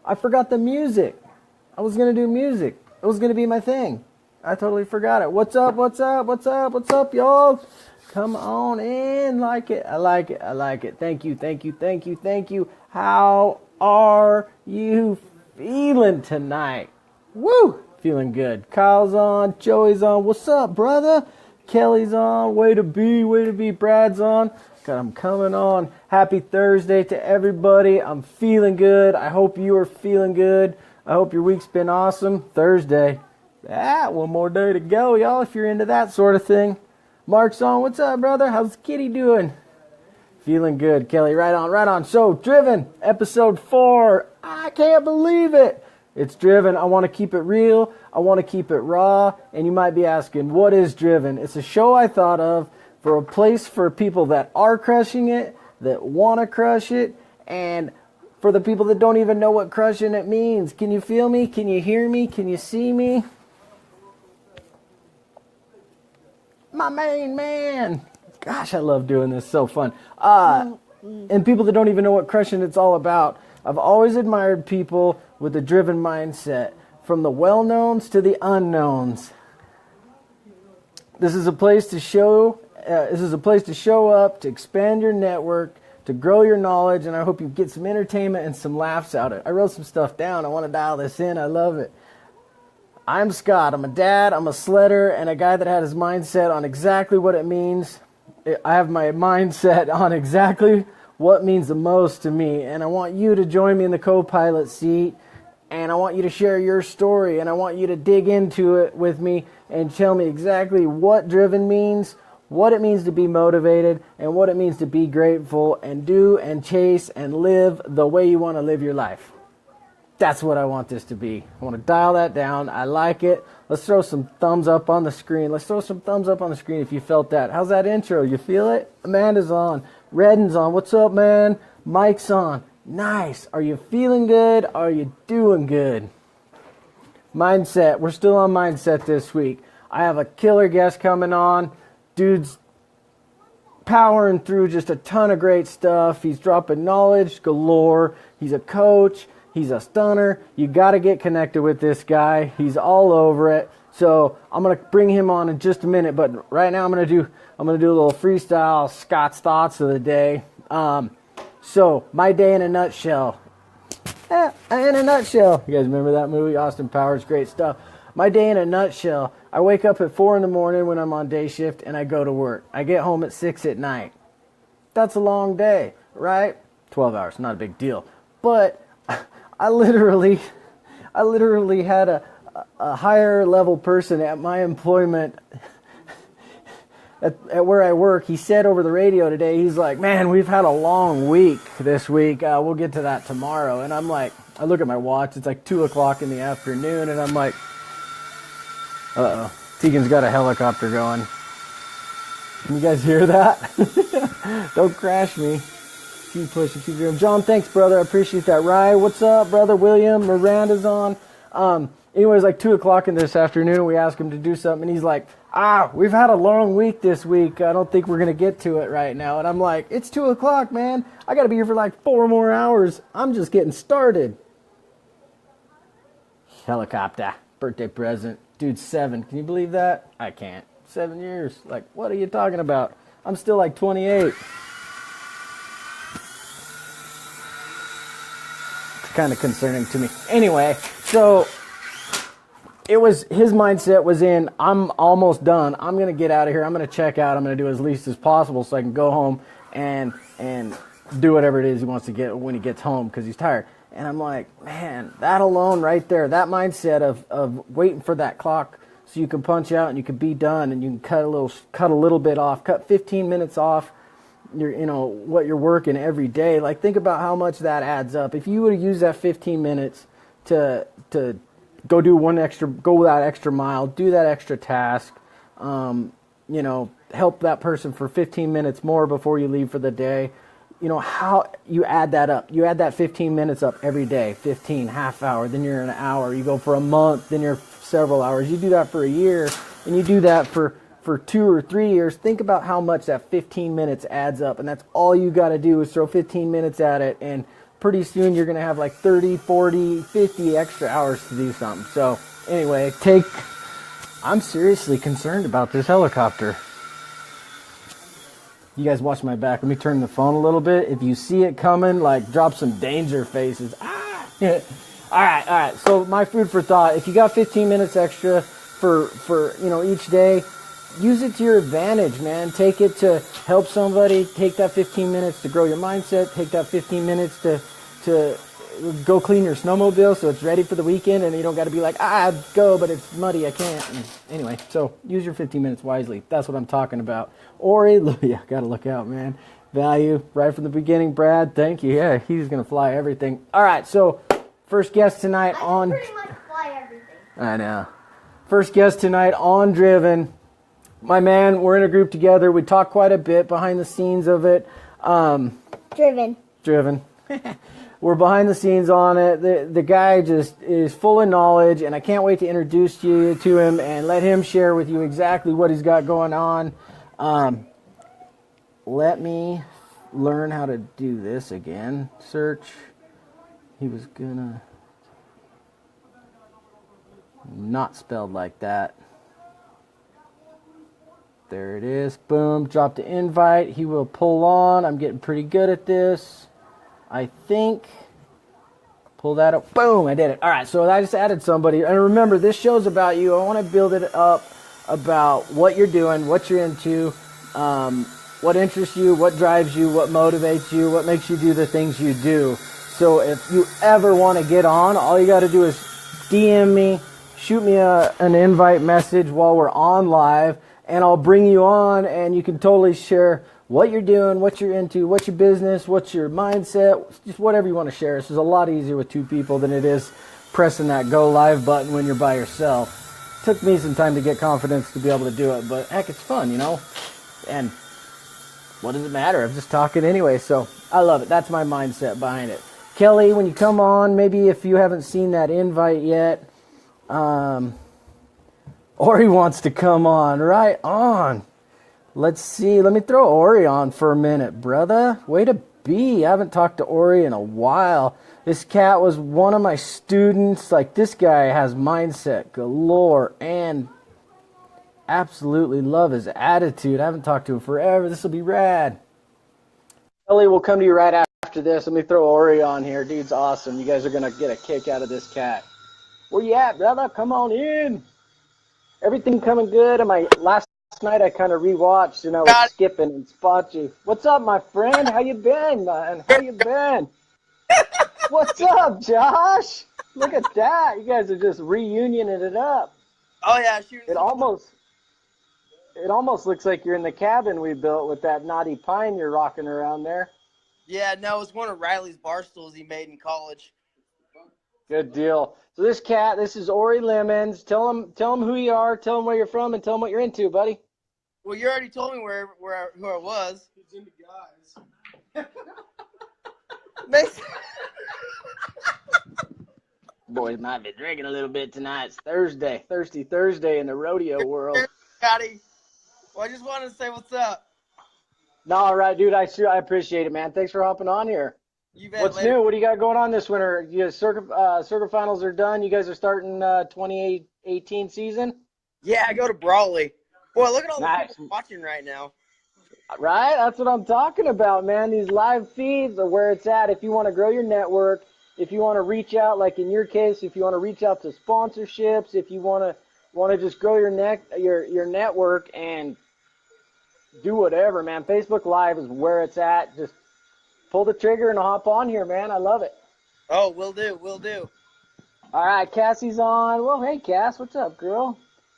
I forgot the music. I was going to do music. It was going to be my thing. I totally forgot it. What's up, what's up, what's up, what's up, y'all? Come on in. Like it. I like it. I like it. Thank you, thank you, thank you, thank you. How are you feeling tonight? Woo! Feeling good. Kyle's on. Joey's on. What's up, brother? Kelly's on. Way to be. Way to be. Brad's on. God, I'm coming on. Happy Thursday to everybody. I'm feeling good. I hope you are feeling good. I hope your week's been awesome. Thursday. One more day to go, y'all, if you're into that sort of thing. Mark's on. What's up, brother? How's Kitty doing? Feeling good, Kelly. Right on, right on. So, Driven, episode 4. I can't believe it. It's Driven. I want to keep it real. I want to keep it raw. And you might be asking, what is Driven? It's a show I thought of for a place for people that are crushing it, that want to crush it, and for the people that don't even know what crushing it means. Can you feel me? Can you hear me? Can you see me? My main man. Gosh, I love doing this. So fun. And people that don't even know what crushing it's all about. I've always admired people with a driven mindset, from the well-knowns to the unknowns. This is a place to show up, to expand your network, to grow your knowledge, and I hope you get some entertainment and some laughs out of it. I wrote some stuff down. I want to dial this in. I love it. I'm Scott. I'm a dad, I'm a sledder, and a guy that had his mindset on exactly what it means. I have my mindset on exactly what means the most to me, and I want you to join me in the co-pilot seat, and I want you to share your story, and I want you to dig into it with me and tell me exactly what driven means, what it means to be motivated, and what it means to be grateful and do and chase and live the way you want to live your life. That's what I want this to be. I want to dial that down. I like it. Let's throw some thumbs up on the screen. Let's throw some thumbs up on the screen if you felt that. How's that intro? You feel it? Amanda's on. Redden's on. What's up, man? Mike's on. Nice. Are you feeling good? Are you doing good? Mindset. We're still on mindset this week. I have a killer guest coming on. Dude's powering through just a ton of great stuff. He's dropping knowledge galore. He's a coach. He's a stunner. You got to get connected with this guy. He's all over it. So I'm gonna bring him on in just a minute. But right now I'm gonna do a little freestyle Scott's thoughts of the day. So my day in a nutshell. In a nutshell. You guys remember that movie? Austin Powers, great stuff. My day in a nutshell. I wake up at 4 a.m. when I'm on day shift and I go to work. I get home at 6 p.m. That's a long day, right? 12 hours, not a big deal. But I literally had a higher level person at my employment at where I work. He said over the radio today, he's like, man, we've had a long week this week. We'll get to that tomorrow. And I'm like, I look at my watch. It's like 2 o'clock in the afternoon. And I'm like, uh-oh, Tegan's got a helicopter going. Can you guys hear that? Don't crash me. Keep pushing, keep going. John, thanks, brother. I appreciate that. Rye, what's up, brother? William, Miranda's on. Anyways, like 2 o'clock in this afternoon, we asked him to do something, and he's like, we've had a long week this week. I don't think we're going to get to it right now. And I'm like, it's 2 o'clock, man. I got to be here for like 4 more hours. I'm just getting started. Helicopter, birthday present. Dude's 7. Can you believe that? I can't. 7 years. Like, what are you talking about? I'm still like 28. Kind of concerning to me. Anyway, so his mindset was in, I'm almost done. I'm going to get out of here. I'm going to check out. I'm going to do as least as possible so I can go home and do whatever it is he wants to get when he gets home because he's tired. And I'm like, man, that alone right there, that mindset of waiting for that clock so you can punch out and you can be done and you can cut a little bit off, cut 15 minutes off what you're working every day. Like, think about how much that adds up. If you would use that 15 minutes to go that extra mile, do that extra task, help that person for 15 minutes more before you leave for the day, how you add that up. You add that 15 minutes up every day, 15, half hour, then you're an hour. You go for a month, then you're several hours. You do that for a year, and you do that for 2 or 3 years. Think about how much that 15 minutes adds up, and that's all you got to do is throw 15 minutes at it, and pretty soon you're going to have like 30, 40, 50 extra hours to do something. So anyway, I'm seriously concerned about this helicopter. You guys watch my back. Let me turn the phone a little bit. If you see it coming, like drop some danger faces. Ah! All right. So my food for thought, if you got 15 minutes extra for each day, use it to your advantage, man. Take it to help somebody. Take that 15 minutes to grow your mindset. Take that 15 minutes to go clean your snowmobile so it's ready for the weekend, and you don't got to be like, go, but it's muddy, I can't. And anyway, so use your 15 minutes wisely. That's what I'm talking about. Ori, yeah, got to look out, man. Value right from the beginning. Brad, thank you. Yeah, he's going to fly everything. All right, so first guest tonight on... I pretty much fly everything. I know. First guest tonight on Driven. My man, we're in a group together. We talk quite a bit behind the scenes of it. Driven. We're behind the scenes on it. The guy just is full of knowledge, and I can't wait to introduce you to him and let him share with you exactly what he's got going on. Let me learn how to do this again. Search. He was gonna... Not spelled like that. There it is. Boom. Drop the invite. He will pull on. I'm getting pretty good at this. I think. Pull that up. Boom. I did it. All right. So I just added somebody. And remember, this show's about you. I want to build it up about what you're doing, what you're into, what interests you, what drives you, what motivates you, what makes you do the things you do. So if you ever want to get on, all you got to do is DM me, shoot me an invite message while we're on live, and I'll bring you on, and you can totally share what you're doing, what you're into, what's your business, what's your mindset, just whatever you want to share. This is a lot easier with two people than it is pressing that go live button when you're by yourself. It took me some time to get confidence to be able to do it, but heck, it's fun, And what does it matter? I'm just talking anyway, so I love it. That's my mindset behind it. Kelly, when you come on, maybe if you haven't seen that invite yet, Ori wants to come on. Right on. Let's see. Let me throw Ori on for a minute, brother. Way to be. I haven't talked to Ori in a while. This cat was one of my students. Like, this guy has mindset galore and absolutely love his attitude. I haven't talked to him forever. This will be rad. Kelly, we'll come to you right after this. Let me throw Ori on here. Dude's awesome. You guys are going to get a kick out of this cat. Where you at, brother? Come on in. Everything coming good? Last night I kind of rewatched and I was skipping and spot you. What's up, my friend? How you been, man? How you been? What's up, Josh? Look at that. You guys are just reunioning it up. Oh, yeah. It almost looks like you're in the cabin we built with that knotty pine you're rocking around there. Yeah, no, it's one of Riley's bar stools he made in college. Good deal. So this is Ori Lemons. Tell him who you are, tell him where you're from, and tell him what you're into, buddy. Well, you already told me who I was. He's into guys. Boys might be drinking a little bit tonight. It's Thursday, Thirsty Thursday in the rodeo world. Scotty. Well, I just wanted to say what's up. No, all right, dude. I appreciate it, man. Thanks for hopping on here. You bet. What's new? What do you got going on this winter? Circuit finals are done. You guys are starting 2018 season? Yeah, I go to Brawley. Boy, look at all Nice. the people watching right now. Right? That's what I'm talking about, man. These live feeds are where it's at. If you want to grow your network, if you want to reach out, like in your case, if you want to reach out to sponsorships, if you want to just grow your network and do whatever, man. Facebook Live is where it's at. Just pull the trigger and hop on here, man. I love it. Oh, will do. All right, Cassie's on. Well, hey, Cass, what's up, girl?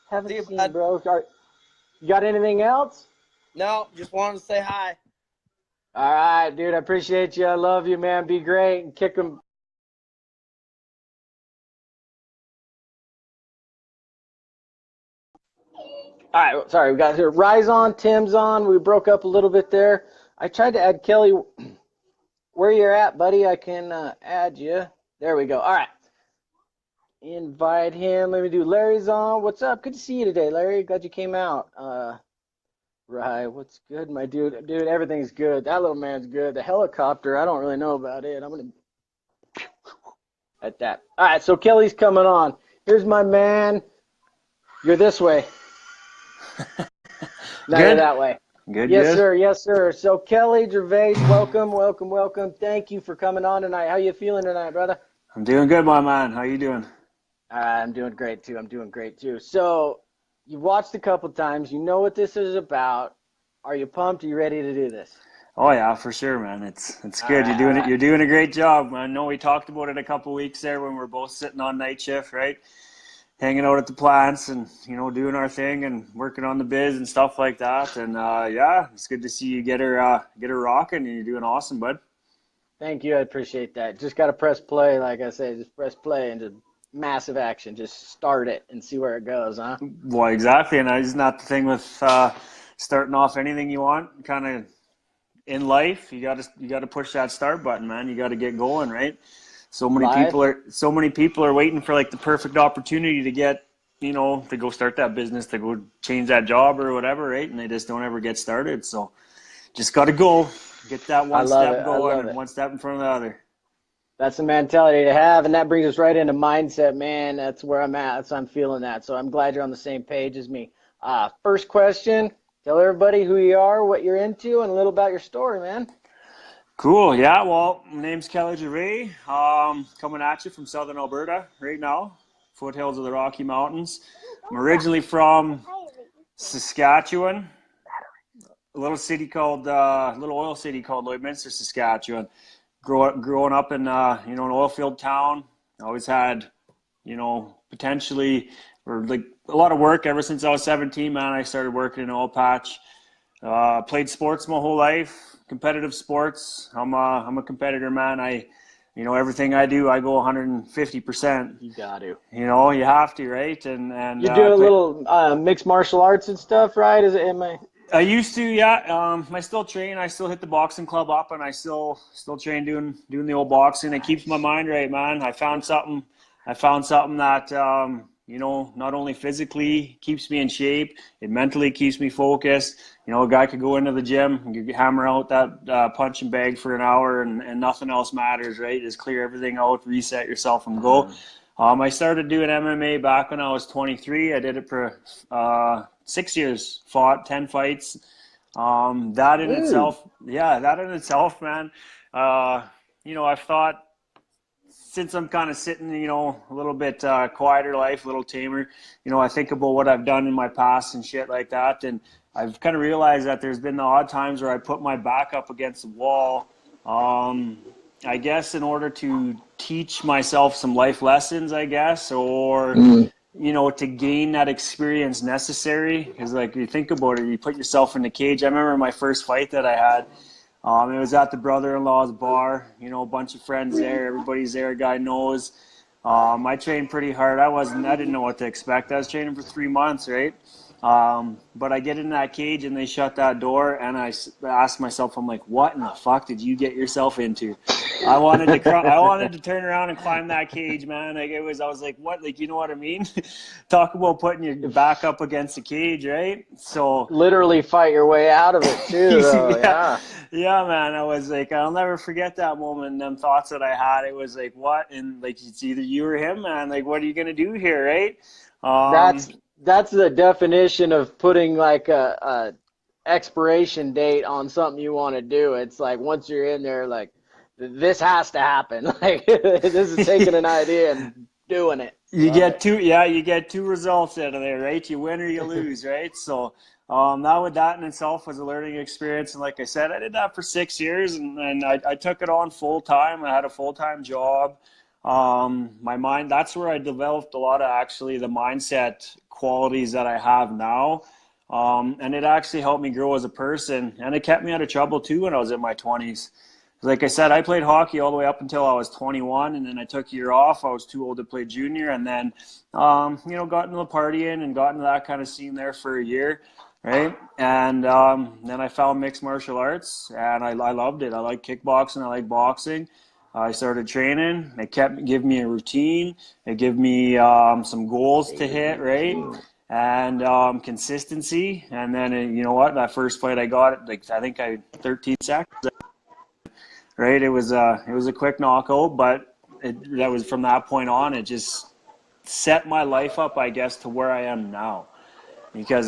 Haven't See you, seen, bud. bro. You got anything else? No, just wanted to say hi. All right, dude. I appreciate you. I love you, man. Be great and kick them. All right, sorry, we got here. Rise on, Tim's on. We broke up a little bit there. I tried to add Kelly. Where you're at, buddy, I can add you. There we go. All right. Invite him. Let me do Larry's on. What's up? Good to see you today, Larry. Glad you came out. Right. What's good, my dude? Dude, everything's good. That little man's good. The helicopter, I don't really know about it. I'm going to at that. All right, so Kelly's coming on. Here's my man. You're this way. Now you're that way. Good. Yes, sir. Yes, sir. So Kelly Gervais, welcome. Thank you for coming on tonight. How you feeling tonight, brother? I'm doing good, my man. How you doing? I'm doing great too. So you've watched a couple times. You know what this is about. Are you pumped? Are you ready to do this? Oh yeah, for sure, man. It's good. You're doing it. You're doing a great job. I know we talked about it a couple weeks there when we're both sitting on night shift, right? Hanging out at the plants and doing our thing and working on the biz and stuff like that. And yeah, it's good to see you get her rocking, and you're doing awesome, bud. Thank you. I appreciate that. Just got to press play, like I say. Just press play and just massive action. Just start it and see where it goes, huh? Well, exactly. And isn't that the thing with starting off anything you want, kind of in life? You got to push that start button, man. You got to get going, right? So many people are waiting for like the perfect opportunity to get, to go start that business, to go change that job or whatever, right? And they just don't ever get started. So just got to go, get that one step going and one step in front of the other. That's the mentality to have, and that brings us right into mindset, man. That's where I'm at. I'm feeling that. So I'm glad you're on the same page as me. First question, tell everybody who you are, what you're into, and a little about your story, man. Cool. Yeah. Well, my name's Kelly Gervais. Coming at you from southern Alberta right now, foothills of the Rocky Mountains. I'm originally from Saskatchewan, a little oil city called Lloydminster, Saskatchewan. Growing up in an oil field town, I always had potentially or like a lot of work ever since I was 17. Man, I started working in an oil patch. Played sports my whole life, competitive sports. I'm a competitor, man. Everything I do, I go 150%. You got to. You have to, right? And you do a little mixed martial arts and stuff, right? I used to, yeah. I still train. I still hit the boxing club up, and I still train doing the old boxing. It keeps my mind right, man. I found something that not only physically keeps me in shape, it mentally keeps me focused. A guy could go into the gym and hammer out that punching bag for an hour and nothing else matters, right? Just clear everything out, reset yourself and go. I started doing MMA back when I was 23. I did it for 6 years, fought 10 fights. That in itself, man, I've thought, since I'm kind of sitting, a little bit quieter life, a little tamer, I think about what I've done in my past and shit like that. And I've kind of realized that there's been the odd times where I put my back up against the wall, I guess in order to teach myself some life lessons, I guess, or, to gain that experience necessary. Because like you think about it, you put yourself in the cage. I remember my first fight that I had. It was at the brother-in-law's bar, a bunch of friends there. Everybody's there, a guy knows. I trained pretty hard. I didn't know what to expect. I was training for 3 months, right? But I get in that cage and they shut that door, and I asked myself, I'm like, what in the fuck did you get yourself into? I wanted to turn around and climb that cage, man. Like I was like, what? Like, you know what I mean? Talk about putting your back up against the cage, right? So literally fight your way out of it too, though. Yeah, man. I was like, I'll never forget that moment and them thoughts that I had. It was like, what? And like, it's either you or him, man. Like, what are you gonna do here, right? That's the definition of putting like a expiration date on something you want to do. It's like once you're in there, like this has to happen. Like this is taking an idea and doing it. You get two results out of there, right? You win or you lose, right? So that in itself was a learning experience. And like I said, I did that for 6 years and I took it on full time. I had a full-time job. My mind, that's where I developed a lot of actually the mindset qualities that I have now. And it actually helped me grow as a person, and it kept me out of trouble too when I was in my 20s. Like I said, I played hockey all the way up until I was 21, and then I took a year off. I was too old to play junior, and then, got into the partying and got into that kind of scene there for a year, right? And then I found mixed martial arts, and I loved it. I like kickboxing. I like boxing. I started training. It kept giving me a routine. It gave me some goals to hit, right? And consistency. And then, you know what? That first fight I got, like I think 13 seconds. Right? It was a quick knockout, but that was from that point on, it just set my life up, I guess, to where I am now. Because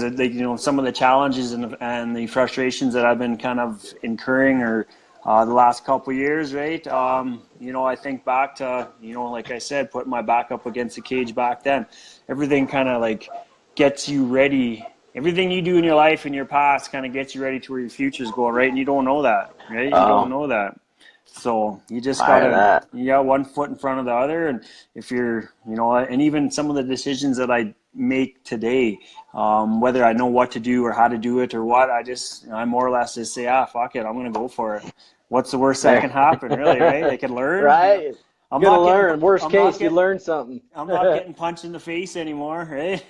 some of the challenges and the frustrations that I've been kind of incurring or the last couple of years, right? I think back to, like I said, putting my back up against the cage back then. Everything kind of like gets you ready. Everything you do in your life in your past kind of gets you ready to where your future's going, right? And you don't know that, right? You don't know that. So you just gotta, one foot in front of the other. And if you're, and even some of the decisions that I make today, whether I know what to do or how to do it or what, I more or less just say, fuck it, I'm going to go for it. What's the worst that can happen, really, right? They can learn. Right. I'm gonna not learn. Worst case, you learn something. I'm not getting punched in the face anymore, right?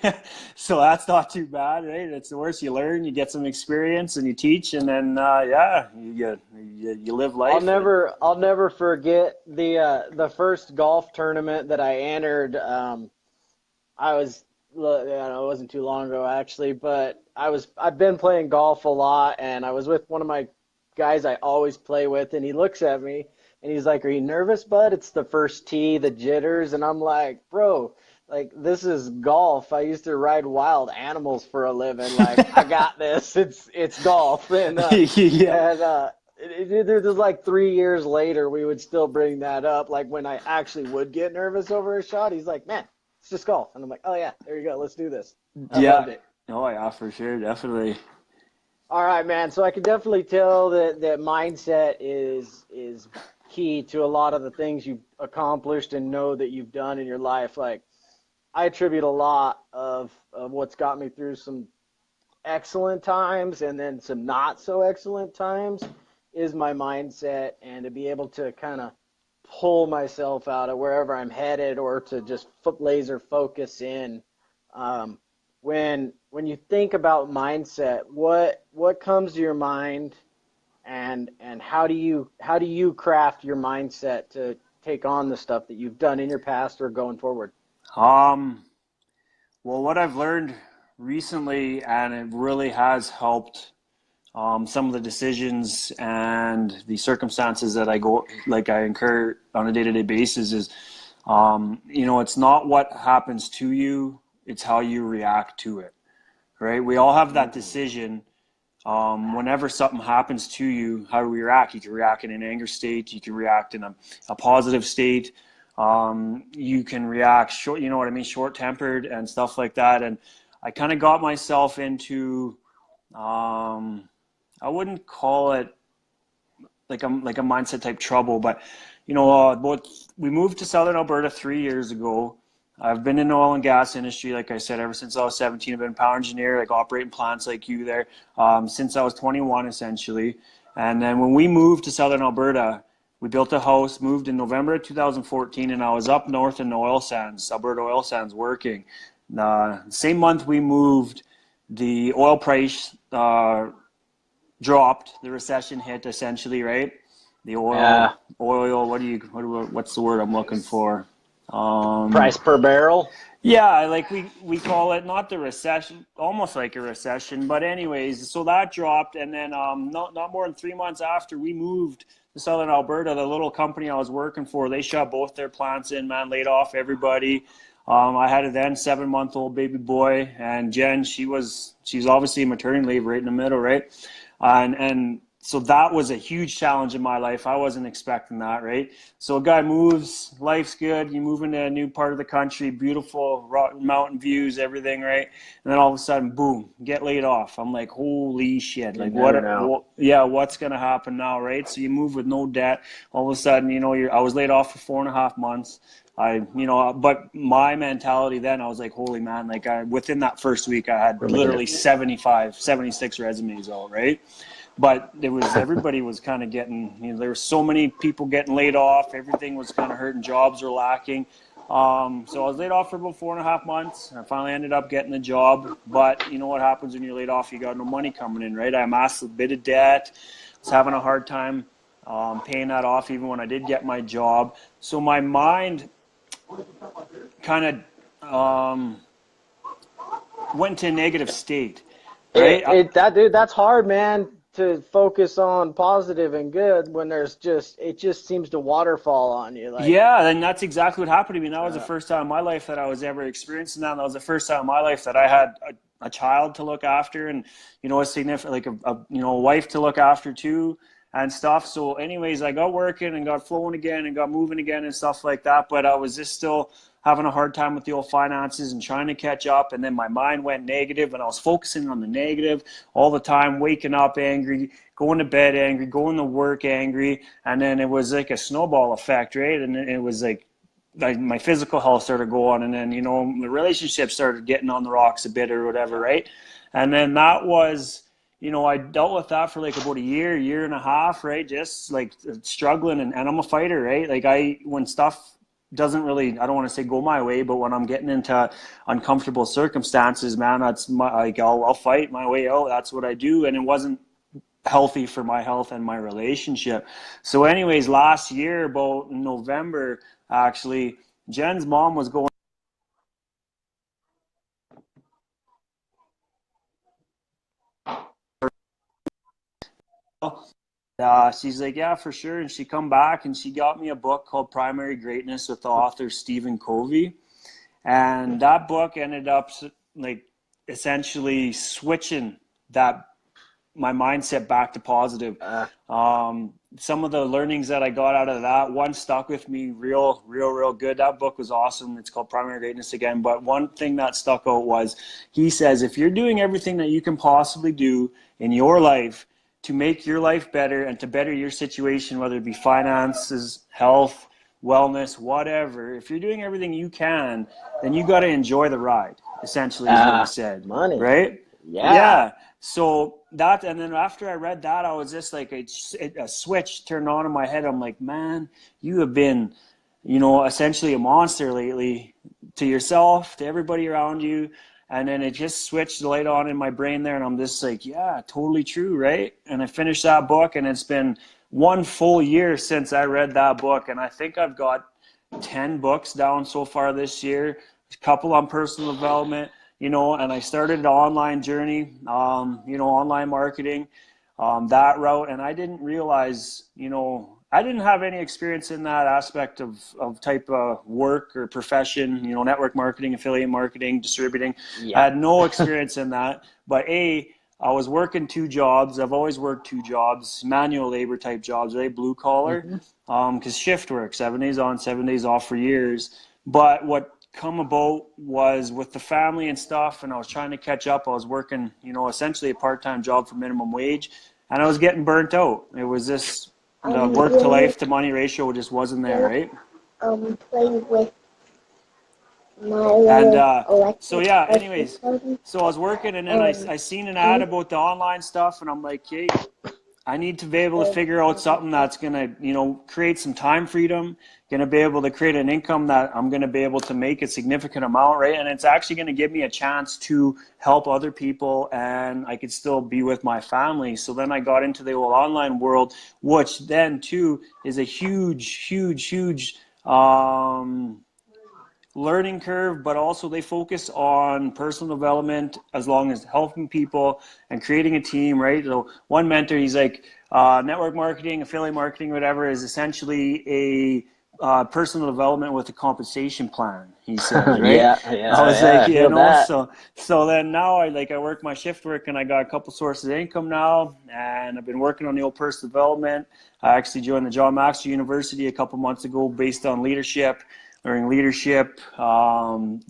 So that's not too bad, right? It's the worst. You learn, you get some experience, and you teach, and then you live life. I'll never forget the first golf tournament that I entered. It wasn't too long ago actually, but I've been playing golf a lot, and I was with one of my guys I always play with, and he looks at me and he's like, "Are you nervous, bud? It's the first tee, the jitters." And I'm like, "Bro, like this is golf. I used to ride wild animals for a living. Like I got this. It's golf." And there's like 3 years later, we would still bring that up. Like when I actually would get nervous over a shot, he's like, "Man, it's just golf." And I'm like, "Oh yeah, there you go. Let's do this." I loved it. Oh yeah, for sure, definitely. All right, man. So I can definitely tell that mindset is key to a lot of the things you've accomplished and know that you've done in your life. Like I attribute a lot of what's got me through some excellent times and then some not so excellent times is my mindset, and to be able to kind of pull myself out of wherever I'm headed or to just laser focus in. When you think about mindset, what comes to your mind, and how do you craft your mindset to take on the stuff that you've done in your past or going forward? Well, what I've learned recently, and it really has helped some of the decisions and the circumstances that I incur on a day-to-day basis is, it's not what happens to you, it's how you react to it, right? We all have that decision. Whenever something happens to you, how do we react? You can react in an anger state. You can react in a positive state. You can react short-tempered and stuff like that. And I kind of got myself into, I wouldn't call it like a mindset type trouble, but we moved to Southern Alberta 3 years ago. I've been in the oil and gas industry, like I said, ever since I was 17. I've been a power engineer, like operating plants like you there, since I was 21, essentially. And then when we moved to Southern Alberta, we built a house, moved in November of 2014, and I was up north in the oil sands, Alberta oil sands, working. Same month we moved, the oil price dropped, the recession hit, essentially, right? The oil, what's the word I'm looking for? Price per barrel. Yeah, like we call it, not the recession, almost like a recession, but anyways, so that dropped, and then not more than 3 months after we moved to Southern Alberta, the little company I was working for, they shut both their plants in, man, laid off everybody. I had a then 7-month-old baby boy, and Jen, she's obviously maternity leave right in the middle, right? And so that was a huge challenge in my life. I wasn't expecting that, right? So a guy moves, life's good. You move into a new part of the country, beautiful mountain views, everything, right? And then all of a sudden, boom, get laid off. I'm like, holy shit! Like what's gonna happen now, right? So you move with no debt. All of a sudden, I was laid off for 4.5 months. But my mentality then, I was like, holy man, like within that first week, I had literally 76 resumes out, right? But everybody was kind of getting, there were so many people getting laid off. Everything was kind of hurting. Jobs were lacking. So I was laid off for about 4.5 months. I finally ended up getting a job. But you know what happens when you're laid off? You got no money coming in, right? I amassed a bit of debt. I was having a hard time paying that off even when I did get my job. So my mind kind of went to a negative state. Right? Dude, that's hard, man. to focus on positive and good when it just seems to waterfall on you. Like, Yeah, and that's exactly what happened to me. That was the first time in my life that I was ever experiencing that. And that was the first time in my life that I had a child to look after, and a significant, like a wife to look after too, and stuff. So, anyways, I got working and got flowing again and got moving again and stuff like that. But I was just still having a hard time with the old finances and trying to catch up. And then my mind went negative, and I was focusing on the negative all the time, waking up angry, going to bed angry, going to work angry. And then it was like a snowball effect, right? And it was like my physical health started going, and then, the relationship started getting on the rocks a bit or whatever, right? And then that was, I dealt with that for like about a year and a half, right? Just like struggling, and I'm a fighter, right? Like when stuff doesn't really, I don't want to say go my way, but when I'm getting into uncomfortable circumstances, man, that's I'll fight my way out. That's what I do. And it wasn't healthy for my health and my relationship. So anyways, last year, about November, actually, Jen's mom was going. She's like, yeah, for sure. And she come back and she got me a book called Primary Greatness with the author Stephen Covey. And that book ended up like essentially switching my mindset back to positive. Some of the learnings that I got out of that, one stuck with me real good. That book was awesome. It's called Primary Greatness again. But one thing that stuck out was, he says, if you're doing everything that you can possibly do in your life to make your life better and to better your situation, whether it be finances, health, wellness, whatever, if you're doing everything you can, then you got to enjoy the ride, essentially, is what he said. Money. Right? Yeah. So that, and then after I read that, I was just like, a switch turned on in my head. I'm like, man, you have been, essentially a monster lately, to yourself, to everybody around you. And then it just switched the light on in my brain there. And I'm just like, yeah, totally true. Right. And I finished that book, and it's been one full year since I read that book. And I think I've got 10 books down so far this year, a couple on personal development, and I started an online journey, online marketing, that route. And I didn't realize, I didn't have any experience in that aspect of type of work or profession, network marketing, affiliate marketing, distributing. I had no experience in that. But I was working 2 jobs. I've always worked 2 jobs, manual labor type jobs, right? Blue collar, because shift work, 7 days on, 7 days off for years. But what come about was with the family and stuff, and I was trying to catch up. I was working, essentially a part-time job for minimum wage, and I was getting burnt out. It was this, the work to life to money ratio just wasn't there, right? Play with my And so yeah, anyways, so I was working, and then I seen an ad about the online stuff, and I'm like, hey, I need to be able to figure out something that's going to, create some time freedom, going to be able to create an income that I'm going to be able to make a significant amount, right? And it's actually going to give me a chance to help other people, and I could still be with my family. So then I got into the whole online world, which then too is a huge learning curve, but also they focus on personal development as long as helping people and creating a team, right? So one mentor, he's like, network marketing, affiliate marketing, whatever, is essentially a personal development with a compensation plan, he says, right? I was like, so then now I work my shift work, and I got a couple sources of income now, and I've been working on the old personal development. I actually joined the John Maxwell University a couple months ago based on leadership, learning leadership,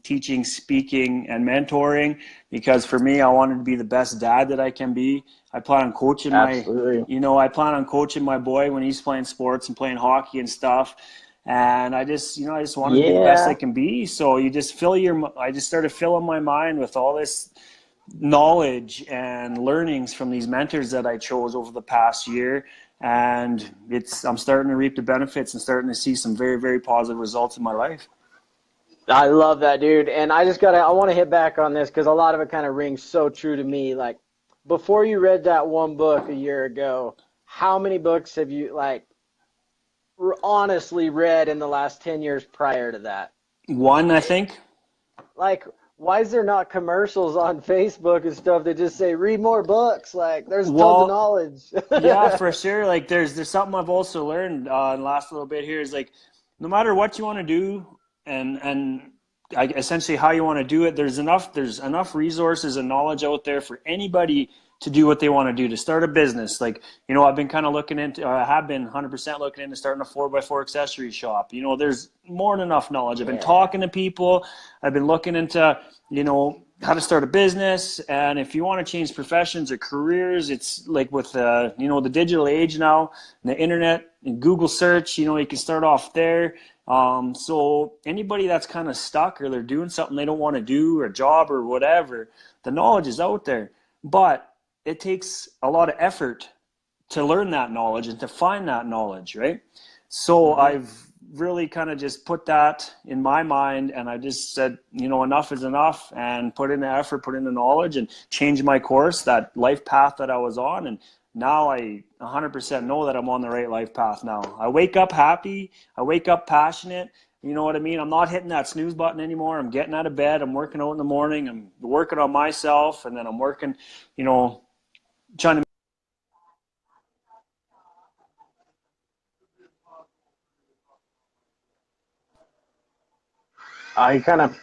teaching, speaking, and mentoring, because for me, I wanted to be the best dad that I can be. I plan on coaching I plan on coaching my boy when he's playing sports and playing hockey and stuff. And I just want to be the best I can be. So I just started filling my mind with all this knowledge and learnings from these mentors that I chose over the past year. And I'm starting to reap the benefits and starting to see some very, very positive results in my life. I love that, dude. And I want to hit back on this because a lot of it kind of rings so true to me. Like, before you read that one book a year ago, how many books have you honestly read in the last 10 years prior to that? One, I think. Like, why is there not commercials on Facebook and stuff that just say read more books? Like there's tons of Well, knowledge. yeah, for sure. Like there's something I've also learned in the last little bit here is like no matter what you want to do and essentially how you want to do it, there's enough resources and knowledge out there for anybody to do what they want to do, to start a business. Like, I've been kind of looking into, or I have been 100% looking into starting a 4x4 accessory shop. There's more than enough knowledge. I've been talking to people. I've been looking into, how to start a business. And if you want to change professions or careers, it's like with, the digital age now, and the internet and Google search, you can start off there. So anybody that's kind of stuck or they're doing something they don't want to do, or a job or whatever, the knowledge is out there. But it takes a lot of effort to learn that knowledge and to find that knowledge, right? So I've really kind of just put that in my mind, and I just said, enough is enough, and put in the effort, put in the knowledge, and change my course, that life path that I was on. And now I 100% know that I'm on the right life path now. I wake up happy. I wake up passionate. You know what I mean? I'm not hitting that snooze button anymore. I'm getting out of bed. I'm working out in the morning. I'm working on myself, and then I'm working, trying to. I kind of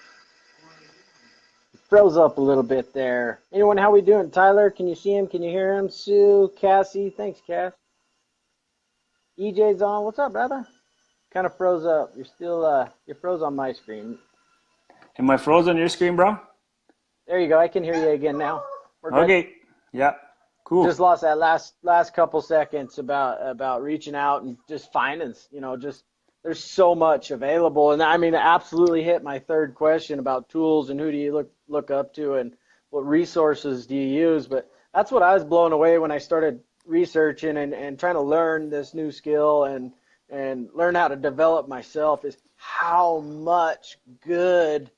froze up a little bit there. Anyone, how we doing? Tyler, can you see him? Can you hear him? Sue, Cassie, thanks, Cass. EJ's on. What's up, brother? Kind of froze up. You're still you're froze on my screen. Am I frozen on your screen, bro? There you go. I can hear you again now. We're good. Okay. Yeah. Cool. Just lost that last couple seconds about reaching out and just finding, just there's so much available. And I mean, absolutely hit my third question about tools and who do you look up to and what resources do you use. But that's what I was blown away when I started researching and trying to learn this new skill and learn how to develop myself, is how much good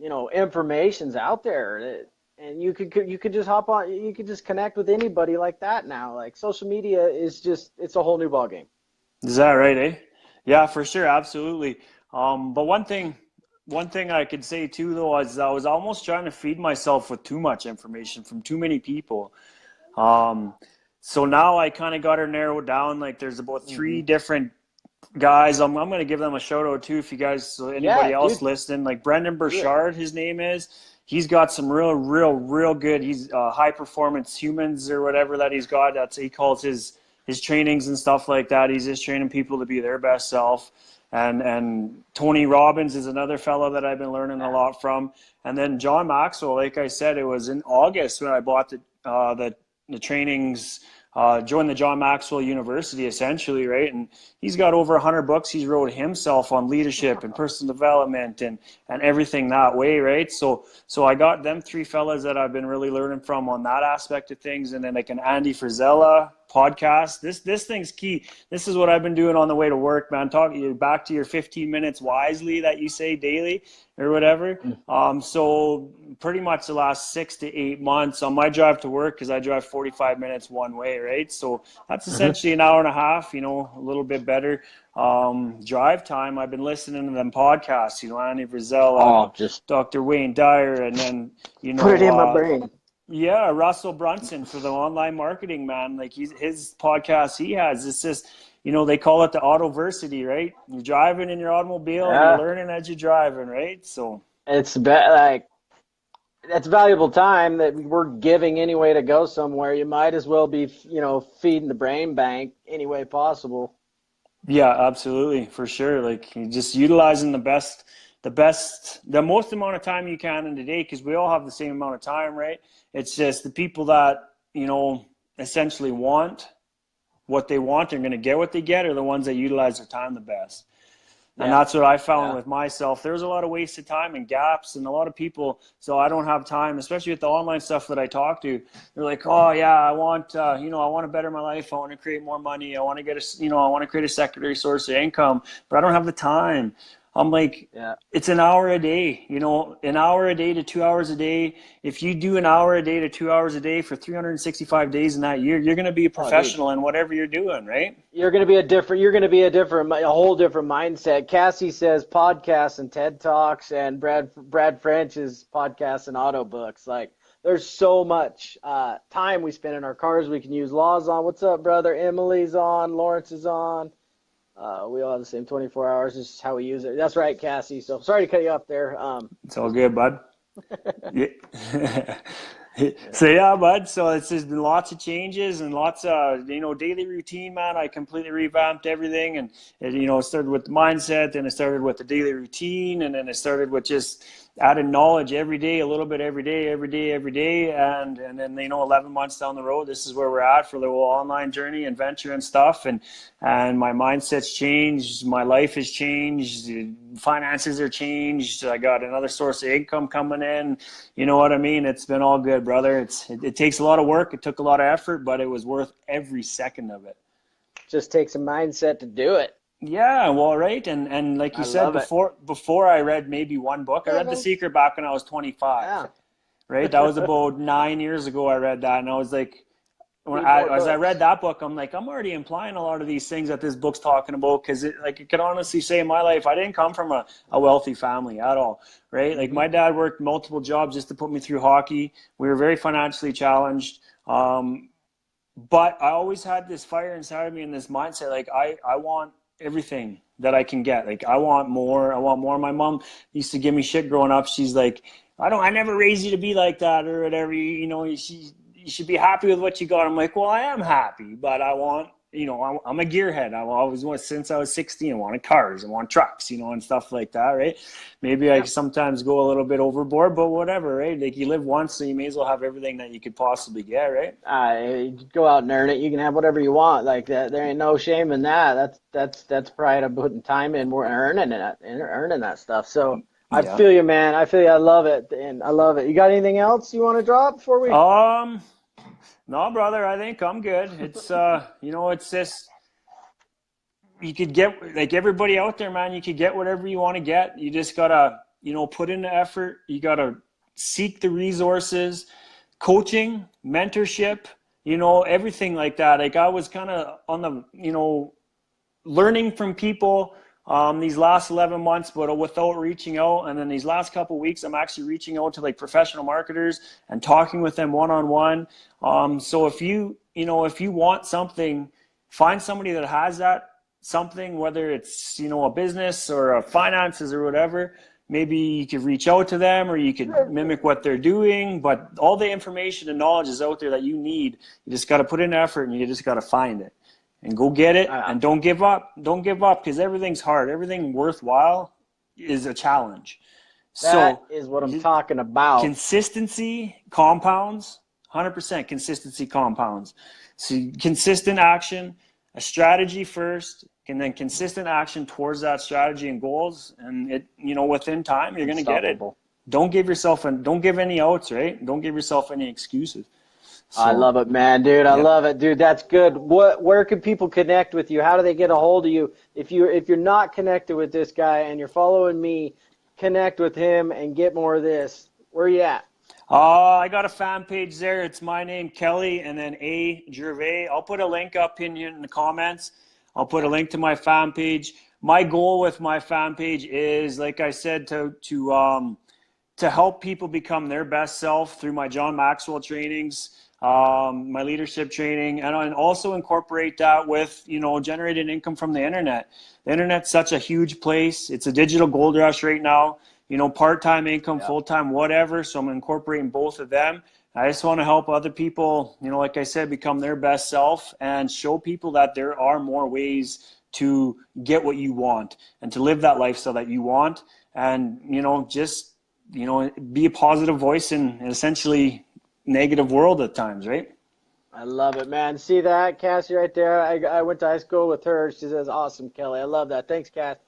information's out there. And you could just hop on, you could just connect with anybody like that now. Like social media is just, it's a whole new ballgame. Is that right, eh? Yeah, for sure, absolutely. But one thing I could say too, though, is I was almost trying to feed myself with too much information from too many people. So now I kind of got her narrowed down. Like there's about 3 different guys. I'm going to give them a shout out too, if you guys, so anybody else listening, like Brendan Burchard, his name is. He's got some real good. He's high performance humans or whatever that he's got. He calls his trainings and stuff like that. He's just training people to be their best self. And Tony Robbins is another fellow that I've been learning a lot from. And then John Maxwell, like I said, it was in August when I bought the trainings, joined the John Maxwell University essentially, right? And he's got over 100 books he's wrote himself on leadership and personal development and everything that way, right? So I got them 3 fellas that I've been really learning from on that aspect of things. And then like an Andy Frisella podcast. This thing's key. This is what I've been doing on the way to work, man. Talking you back to your 15 minutes wisely that you say daily or whatever. So pretty much the last 6 to 8 months on my drive to work, because I drive 45 minutes one way, right? So that's essentially an hour and a half, a little bit better drive time. I've been listening to them podcasts, Andy Frisella, Dr. Wayne Dyer, and then put it in my brain. Yeah, Russell Brunson for the online marketing, man. Like his podcast he has, it's just, they call it the autoversity, right? You're driving in your automobile and you're learning as you're driving, right? So it's that's valuable time that we're giving anyway to go somewhere. You might as well be, feeding the brain bank any way possible. Yeah, absolutely, for sure. Like you're just utilizing the most amount of time you can in the day, because we all have the same amount of time, right? It's just the people that, essentially want what they want and going to get what they get are the ones that utilize their time the best. And that's what I found with myself. There's a lot of wasted time and gaps, and a lot of people, so I don't have time, especially with the online stuff that I talk to. They're like, oh yeah, I want, I want to better my life. I want to create more money. I want to get I want to create a secondary source of income, but I don't have the time. I'm like, Yeah. it's an hour a day, you know, an hour a day to 2 hours a day. If you do an hour a day to 2 hours a day for 365 days in that year, you're going to be a Oh, dude. professional in whatever you're doing, right? You're going to be a whole different mindset. Cassie says podcasts and TED Talks, and Brad French's podcasts and audiobooks. Like, there's so much time we spend in our cars. We can use Laws on. What's up, brother? Emily's on. Lawrence is on. We all have the same 24 hours. This is how we use it. That's right, Cassie. So sorry to cut you off there. It's all good, bud. Yeah. So yeah, bud. So it's just been lots of changes and lots of, you know, daily routine, man. I completely revamped everything, and it, you know, it started with the mindset, then it started with the daily routine, and then it started with just adding knowledge every day, a little bit every day, and then, you know, 11 months down the road, this is where we're at for the whole online journey and venture and stuff, and my mindset's changed, my life has changed, finances are changed. I got another source of income coming in. You know what I mean? It's been all good, brother. It takes a lot of work. It took a lot of effort, but it was worth every second of it. Just takes a mindset to do it. Yeah, well, right. And like you said, before I read maybe one book. I read The Secret back when I was 25. Yeah. Right? That was about 9 years ago I read that, and I was like, as I read that book, I'm like, I'm already implying a lot of these things that this book's talking about, because I could honestly say in my life, I didn't come from a wealthy family at all, right? Like, my dad worked multiple jobs just to put me through hockey. We were very financially challenged, but I always had this fire inside of me and this mindset, like, I want everything that I can get. Like, I want more. My mom used to give me shit growing up. She's like, I never raised you to be like that or whatever. You know, you should be happy with what you got. I'm like, well, I am happy, but I want, you know, I'm a gearhead. I always want, since I was 16, I wanted cars, I want trucks, you know, and stuff like that, right? Maybe I sometimes go a little bit overboard, but whatever, right? Like, you live once, so you may as well have everything that you could possibly get, right? You go out and earn it. You can have whatever you want. Like that, there ain't no shame in that. That's pride of putting time in, more earning that stuff. So I feel you, man. I feel you. I love it, and I love it. You got anything else you want to drop before we? No, brother. I think I'm good. It's you know, it's just, you could get, like everybody out there, man. You could get whatever you want to get. You just gotta, you know, put in the effort. You gotta seek the resources, coaching, mentorship, you know, everything like that. Like, I was kind of on the, you know, learning from people these last 11 months, but without reaching out. And then these last couple of weeks, I'm actually reaching out to like professional marketers and talking with them one-on-one. So if you want something, find somebody that has that something, whether it's, you know, a business or a finances or whatever. Maybe you could reach out to them, or you could mimic what they're doing, but all the information and knowledge is out there that you need. You just got to put in effort, and you just got to find it and go get it. And don't give up, because everything's hard. Everything worthwhile is a challenge. That is what I'm talking about. Consistency compounds. 100% consistency compounds. So consistent action, a strategy first, and then consistent action towards that strategy and goals, and it, you know, within time you're going to get it. Don't give any outs, right? Don't give yourself any excuses. So, I love it, man, dude. I love it, dude. That's good. Where can people connect with you? How do they get a hold of you? If you're not connected with this guy and you're following me, connect with him and get more of this. Where are you at? I got a fan page there. It's my name, Kelly, and then A. Gervais. I'll put a link up in the comments. I'll put a link to my fan page. My goal with my fan page is, like I said, to help people become their best self through my John Maxwell trainings, my leadership training, and also incorporate that with, you know, generating income from the internet. The internet's such a huge place. It's a digital gold rush right now. You know, part-time income, full-time, whatever. So I'm incorporating both of them. I just want to help other people, you know, like I said, become their best self and show people that there are more ways to get what you want and to live that lifestyle that you want. And, you know, just, you know, be a positive voice in an essentially negative world at times, right? I love it, man. See that, Cassie, right there? I went to high school with her. She says, awesome, Kelly. I love that. Thanks, Cass.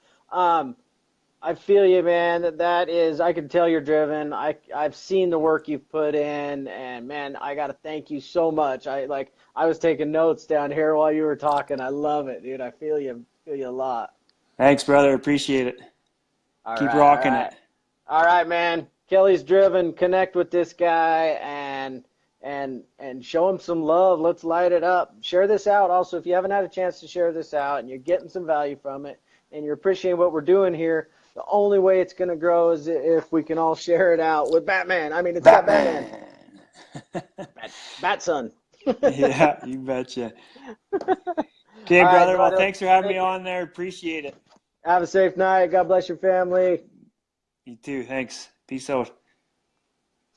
I feel you, man. That is, I can tell you're driven. I've seen the work you've put in, and man, I got to thank you so much. I was taking notes down here while you were talking. I love it, dude. I feel you a lot. Thanks, brother. Appreciate it. Keep rocking it. All right, man. Kelly's driven. Connect with this guy and show him some love. Let's light it up. Share this out. Also, if you haven't had a chance to share this out and you're getting some value from it and you're appreciating what we're doing here, the only way it's going to grow is if we can all share it out with Batman. I mean, it's got Batman. Batson. Yeah, you betcha. Okay, All right, brother. Well, brother. thanks for having me on there. Appreciate it. Have a safe night. God bless your family. You too. Thanks. Peace out.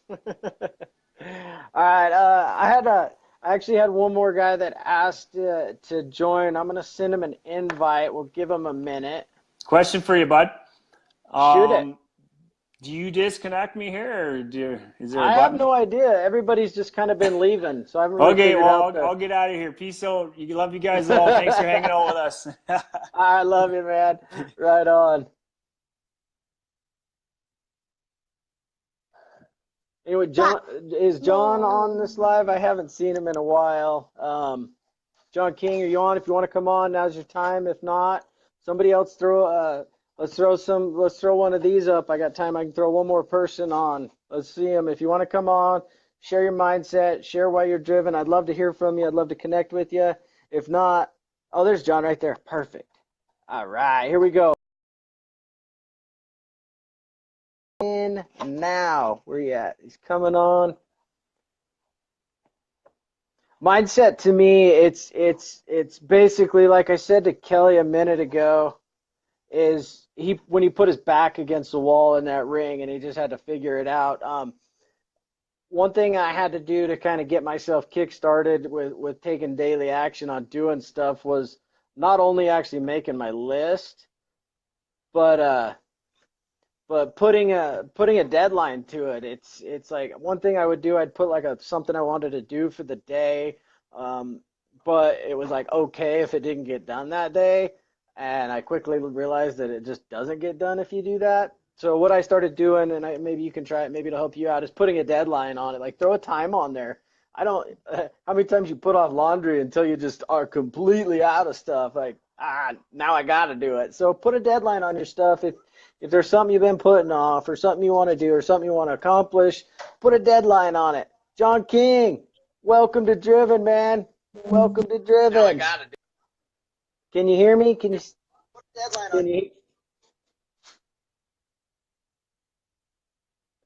All right. I actually had one more guy that asked to join. I'm going to send him an invite. We'll give him a minute. Question for you, bud. Shoot it. Do you disconnect me here, or is there a I button? have no idea. Everybody's just kind of been leaving, so I haven't really Okay, figured well, out I'll get out of here. Peace out. You love you guys all. Thanks for hanging out with us. I love you, man. Right on. Anyway, is John on this live? I haven't seen him in a while. John King, are you on? If you want to come on, now's your time. If not, somebody else let's throw one of these up. I got time. I can throw one more person on. Let's see him. If you want to come on, share your mindset, share why you're driven. I'd love to hear from you. I'd love to connect with you. If not, oh, there's John right there. Perfect. All right, here we go. In now, where you at? He's coming on. Mindset to me, it's basically like I said to Kelly a minute ago, is when he put his back against the wall in that ring and he just had to figure it out. One thing I had to do to kind of get myself kick-started with taking daily action on doing stuff was not only actually making my list, but putting a deadline to it. It's like one thing I would do, I'd put like something I wanted to do for the day, but it was like okay if it didn't get done that day, and I quickly realized that it just doesn't get done if you do that. So what I started doing, and maybe you can try it, maybe it'll help you out, is putting a deadline on it. Like throw a time on there. I don't how many times you put off laundry until you just are completely out of stuff. Like now I got to do it. So put a deadline on your stuff. If there's something you've been putting off or something you want to do or something you want to accomplish, put a deadline on it. John King, welcome to Driven, man. Welcome to Driven. Now I gotta do. Can you hear me? Can you? Put a deadline Can on. you?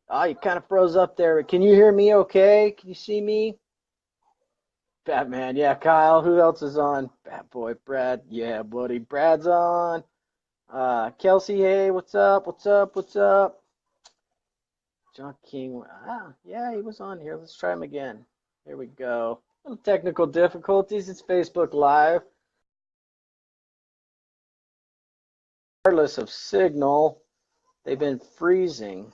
Oh, you kind of froze up there. Can you hear me okay? Can you see me? Batman, yeah. Kyle, who else is on? Bat Boy, Brad, yeah, buddy. Brad's on. Kelsey, hey, what's up? What's up? What's up? John King, yeah, he was on here. Let's try him again. Here we go. Little technical difficulties. It's Facebook Live. Regardless of signal, they've been freezing.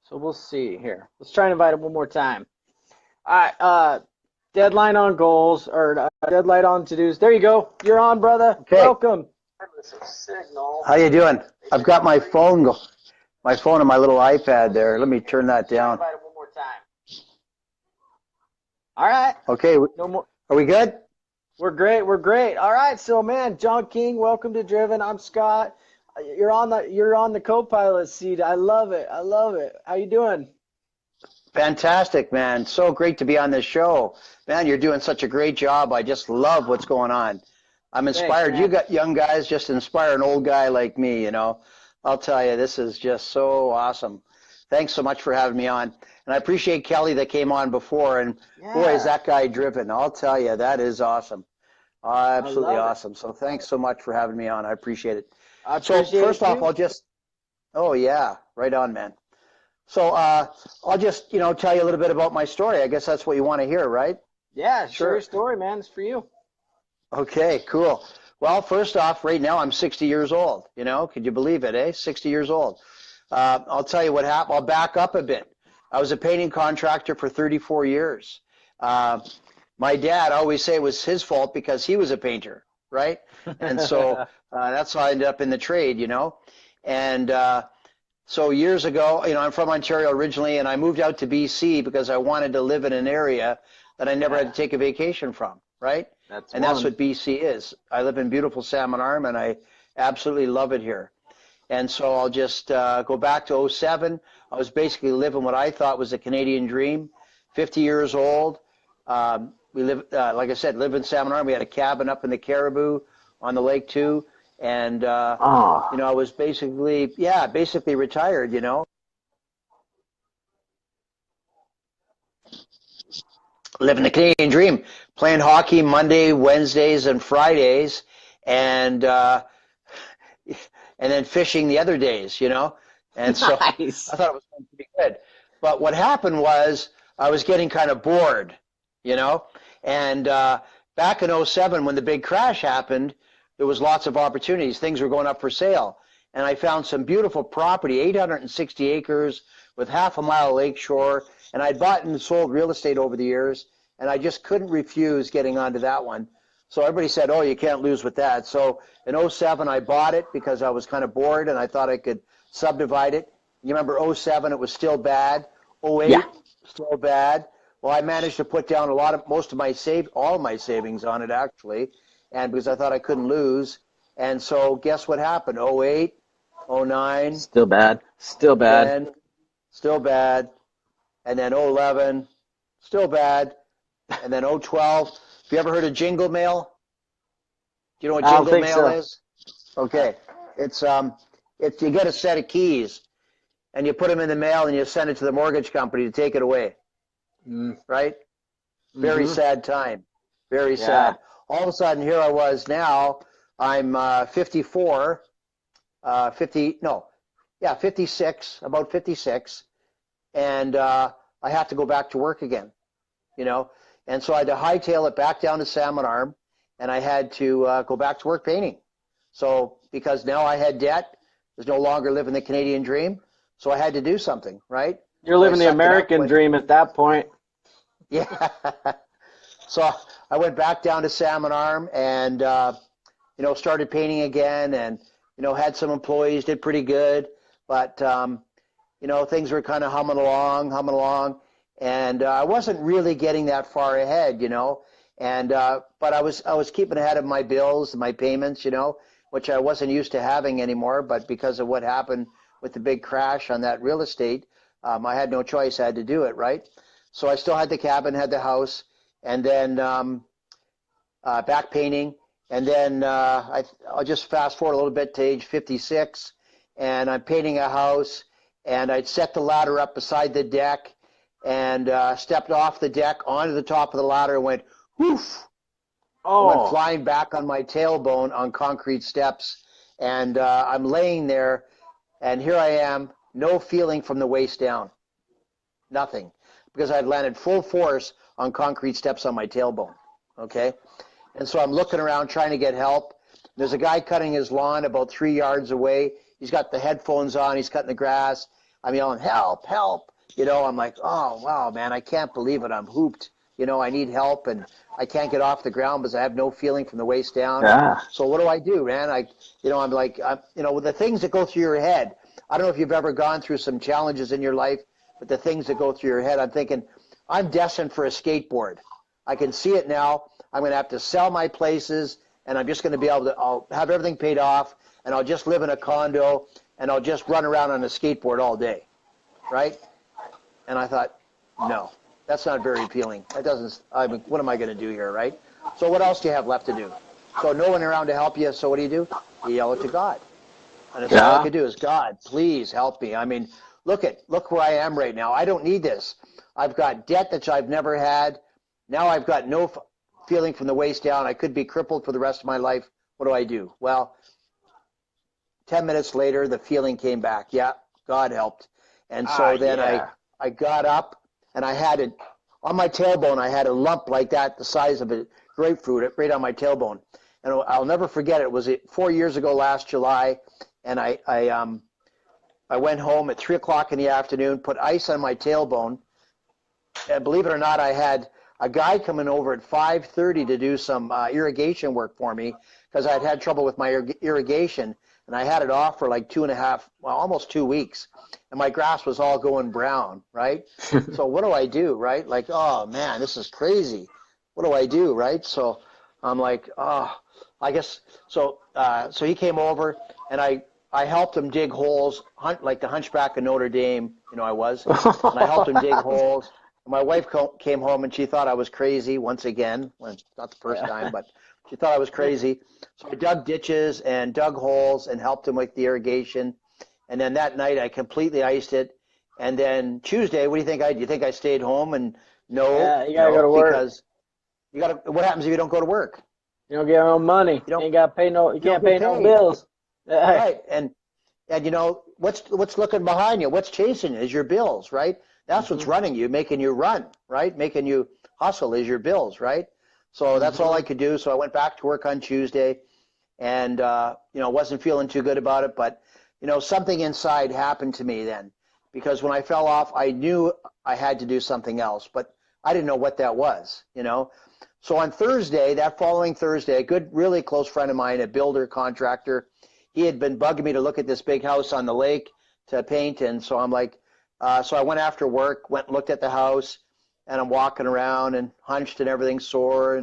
So we'll see here. Let's try and invite him one more time. All right, deadline on goals or deadline on to-dos. There you go. You're on, brother. Okay. Welcome. How you doing? I've got my phone and my little iPad there. Let me turn that down. Invite him one more time. All right. Okay. No more. Are we good? We're great. We're great. All right. So, man, John King, welcome to Driven. I'm Scott. You're on the co-pilot seat. I love it. I love it. How you doing? Fantastic, man. So great to be on this show. Man, you're doing such a great job. I just love what's going on. I'm inspired. Thanks, You got young guys just inspire an old guy like me, you know. I'll tell you, this is just so awesome. Thanks so much for having me on. And I appreciate Kelly that came on before. And boy, is that guy driven. I'll tell you, that is awesome. Absolutely awesome. So thanks so much for having me on. I appreciate it. So first off, oh yeah, right on, man. So I'll just, tell you a little bit about my story. I guess that's what you want to hear, right? Yeah, share your story, man. It's for you. Okay, cool. Well, first off, right now I'm 60 years old. Could you believe it, eh? 60 years old. I'll tell you what happened. I'll back up a bit. I was a painting contractor for 34 years. My dad, I always say it was his fault because he was a painter, right? And so that's how I ended up in the trade, And so years ago, I'm from Ontario originally, and I moved out to BC because I wanted to live in an area that I never had to take a vacation from, right? That's what BC is. I live in beautiful Salmon Arm, and I absolutely love it here. And so I'll just go back to '07. I was basically living what I thought was a Canadian dream. 50 years old. We live, like I said, live in Salmon Arm. We had a cabin up in the Caribou on the lake too. And, Oh, I was basically retired, living the Canadian dream, playing hockey Monday, Wednesdays, and Fridays, and then fishing the other days. And so nice. I thought it was going pretty good. But what happened was I was getting kind of bored, you know. And back in '07, when the big crash happened, there was lots of opportunities. Things were going up for sale. And I found some beautiful property, 860 acres with half a mile lakeshore. And I'd bought and sold real estate over the years, and I just couldn't refuse getting onto that one. So everybody said, oh, you can't lose with that. So in '07, I bought it because I was kind of bored, and I thought I could subdivide it. You remember '07, it was still bad. '08, Yeah. still bad. Well, I managed to put down all of my savings on it, actually, and because I thought I couldn't lose. And so guess what happened? '08, '09, Still bad. Still bad. 10, still bad. And then '11, still bad. And then '12. Have you ever heard of jingle mail? Do you know what I don't jingle think mail so. is? Okay. It's you get a set of keys and you put them in the mail and you send it to the mortgage company to take it away. Right? Very sad time. Very sad. All of a sudden, here I was now. I'm 54, 56, about 56. And I have to go back to work again. And so I had to hightail it back down to Salmon Arm, and I had to go back to work painting. So because now I had debt, was no longer living the Canadian dream, so I had to do something, right? You're So I living the sucked it up, American dream at that point. Yeah. So I went back down to Salmon Arm and, started painting again and, had some employees, did pretty good. But, things were kind of humming along. And I wasn't really getting that far ahead, And, but I was keeping ahead of my bills, my payments, which I wasn't used to having anymore. But because of what happened with the big crash on that real estate, I had no choice. I had to do it, right? So I still had the cabin, had the house, and then back painting. And then I'll just fast forward a little bit to age 56, and I'm painting a house, and I'd set the ladder up beside the deck and stepped off the deck onto the top of the ladder and went, whoof. I went flying back on my tailbone on concrete steps, and I'm laying there, and here I am, no feeling from the waist down, nothing, because I'd landed full force on concrete steps on my tailbone, okay? And so I'm looking around trying to get help. There's a guy cutting his lawn about 3 yards away. He's got the headphones on. He's cutting the grass. I'm yelling, help, help. I'm like, oh, wow, man, I can't believe it. I'm hooped. I need help, and I can't get off the ground because I have no feeling from the waist down. Yeah. So what do I do, man? I'm like, with the things that go through your head, I don't know if you've ever gone through some challenges in your life, but the things that go through your head, I'm thinking, I'm destined for a skateboard. I can see it now. I'm going to have to sell my places, and I'm just going to be able to, I'll have everything paid off, and I'll just live in a condo, and I'll just run around on a skateboard all day, right? And I thought, no, that's not very appealing. That doesn't, what am I going to do here, right? So what else do you have left to do? So no one around to help you, so what do? You yell it to God. And it's all I could do is, God, please help me. I mean, look where I am right now. I don't need this. I've got debt that I've never had. Now I've got no feeling from the waist down. I could be crippled for the rest of my life. What do I do? Well, 10 minutes later, the feeling came back. Yeah, God helped. And so then I got up, and I had it on my tailbone. I had a lump like that, the size of a grapefruit, right on my tailbone. And I'll never forget it. It was 4 years ago last July, and I went home at 3 o'clock in the afternoon, put ice on my tailbone, and believe it or not, I had a guy coming over at 5:30 to do some irrigation work for me because I'd had trouble with my irrigation, and I had it off for like 2.5, well, almost 2 weeks, and my grass was all going brown, right? So what do I do, right? Like, oh man, this is crazy. What do I do, right? So I'm like, oh, I guess so. So he came over, and I I helped him dig holes, like the Hunchback of Notre Dame, I was. And I helped him dig holes. My wife came home and she thought I was crazy once again. Well, not the first time, but she thought I was crazy. So I dug ditches and dug holes and helped him with the irrigation. And then that night I completely iced it. And then Tuesday, what do you think do you think I stayed home? And no, Yeah, you gotta go to work. Because what happens if you don't go to work? You don't get no money. You ain't got to pay you can't pay no bills. Right. And what's looking behind you? What's chasing you is your bills, right? That's what's running you, making you run, right? Making you hustle is your bills, right? So that's all I could do. So I went back to work on Tuesday and, wasn't feeling too good about it. But, something inside happened to me then because when I fell off, I knew I had to do something else, but I didn't know what that was, So on Thursday, that following Thursday, a good, really close friend of mine, a builder contractor, he had been bugging me to look at this big house on the lake to paint. And so I'm like, so I went after work, went and looked at the house, and I'm walking around and hunched and everything's sore.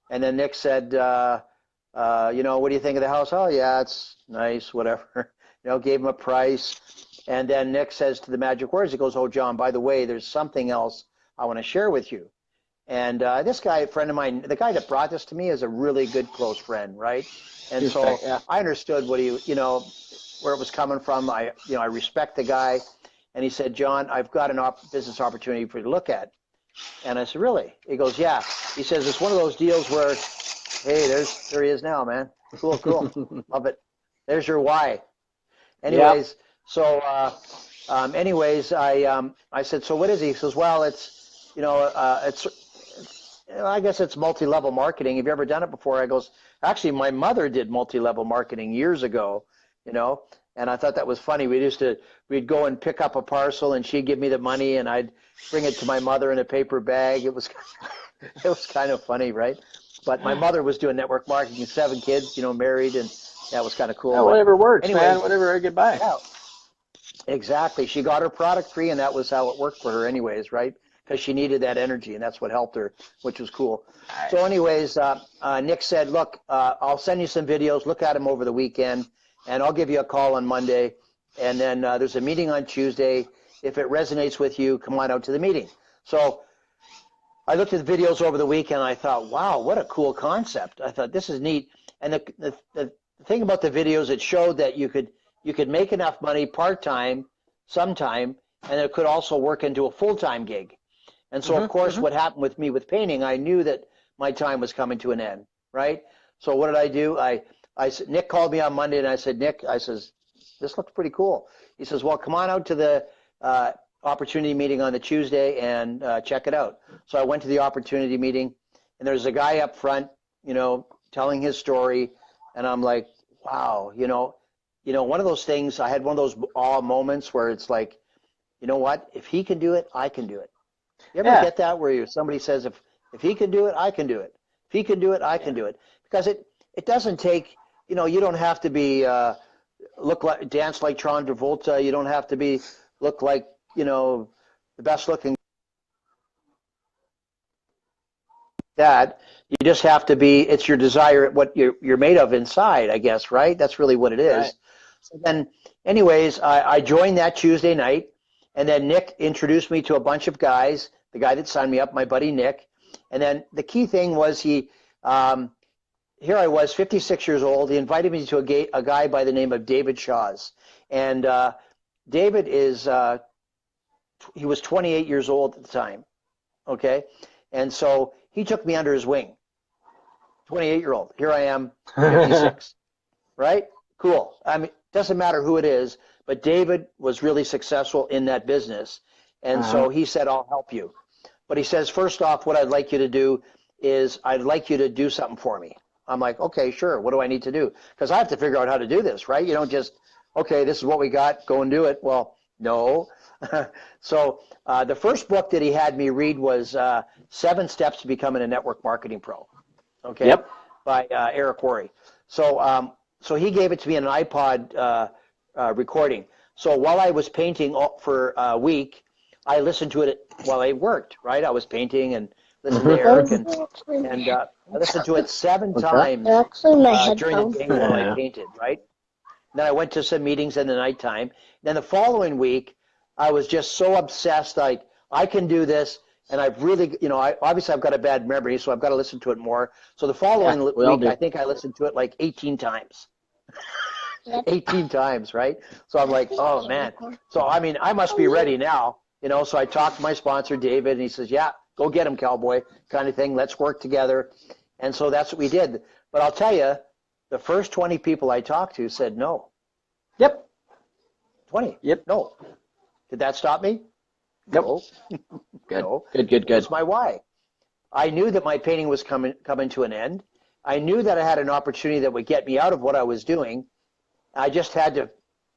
And then Nick said, what do you think of the house? Oh, yeah, it's nice, whatever. Gave him a price. And then Nick says to the magic words, he goes, oh, John, by the way, there's something else I want to share with you. And this guy, a friend of mine, the guy that brought this to me is a really good close friend, right? And so I understood what where it was coming from. I respect the guy. And he said, John, I've got a business opportunity for you to look at. And I said, really? He goes, yeah. He says, it's one of those deals where, hey, there he is now, man. Cool. Love it. There's your why. Anyways, so I said, so what is he? He says, well, it's I guess it's multi-level marketing. Have you ever done it before? I goes, actually, my mother did multi-level marketing years ago, and I thought that was funny. We'd go and pick up a parcel and she'd give me the money and I'd bring it to my mother in a paper bag. It was kind of funny, right? But my mother was doing network marketing, 7 kids, married, and that was kind of cool. Yeah, whatever works, man, whatever I get by. Yeah, exactly. She got her product free and that was how it worked for her anyways, right? Because she needed that energy, and that's what helped her, which was cool. Nice. So anyways, Nick said, look, I'll send you some videos. Look at them over the weekend, and I'll give you a call on Monday. And then there's a meeting on Tuesday. If it resonates with you, come on out to the meeting. So I looked at the videos over the weekend, and I thought, wow, what a cool concept. I thought, this is neat. And the thing about the videos, it showed that you could make enough money part-time sometime, and it could also work into a full-time gig. And so, of course, what happened with me with painting, I knew that my time was coming to an end, right? So what did I do? Nick called me on Monday, and I said, Nick, this looks pretty cool. He says, well, come on out to the opportunity meeting on the Tuesday and check it out. So I went to the opportunity meeting, and there's a guy up front, telling his story, and I'm like, wow, one of those things, I had one of those awe moments where it's like, you know what? If he can do it, I can do it. You ever get that where somebody says, if he can do it, I can do it. If he can do it, I can do it. Because it doesn't take, you don't have to be dance like Tron Travolta. You don't have to look like the best looking. That you just have to be. It's your desire, what you're made of inside, I guess, right? That's really what it is. Right. So then, anyways, I joined that Tuesday night. And then Nick introduced me to a bunch of guys, the guy that signed me up, my buddy Nick. And then the key thing was here I was, 56 years old. He invited me to a guy by the name of David Shaws. And David he was 28 years old at the time, okay? And so he took me under his wing, 28-year-old. Here I am, 56, right? Cool. I mean, doesn't matter who it is. But David was really successful in that business. And so he said, I'll help you. But he says, first off, what I'd like you to do is I'd like you to do something for me. I'm like, okay, sure. What do I need to do? Because I have to figure out how to do this, right? You don't just, okay, this is what we got, go and do it. Well, no. So the first book that he had me read was 7 Steps to Becoming a Network Marketing Pro, okay, by Eric Worre. So he gave it to me in an iPod recording. So while I was painting for a week, I listened to it while I worked, right? I was painting and listening to Eric, and I listened to it 7 times during the day while I painted, right? Then I went to some meetings in the nighttime. Then the following week, I was just so obsessed, like, I can do this. And I've really, obviously I've got a bad memory, so I've got to listen to it more. So the following we all week, do. I think I listened to it like 18 times. Yep. 18 times, right? So I'm like, oh, man. So, I mean, I must be ready now, So I talked to my sponsor, David, and he says, yeah, go get him, cowboy, kind of thing. Let's work together. And so that's what we did. But I'll tell you, the first 20 people I talked to said no. Yep. 20. Yep. No. Did that stop me? Nope. No. Good. No. Good. That's my why. I knew that my painting was coming to an end. I knew that I had an opportunity that would get me out of what I was doing. I just had to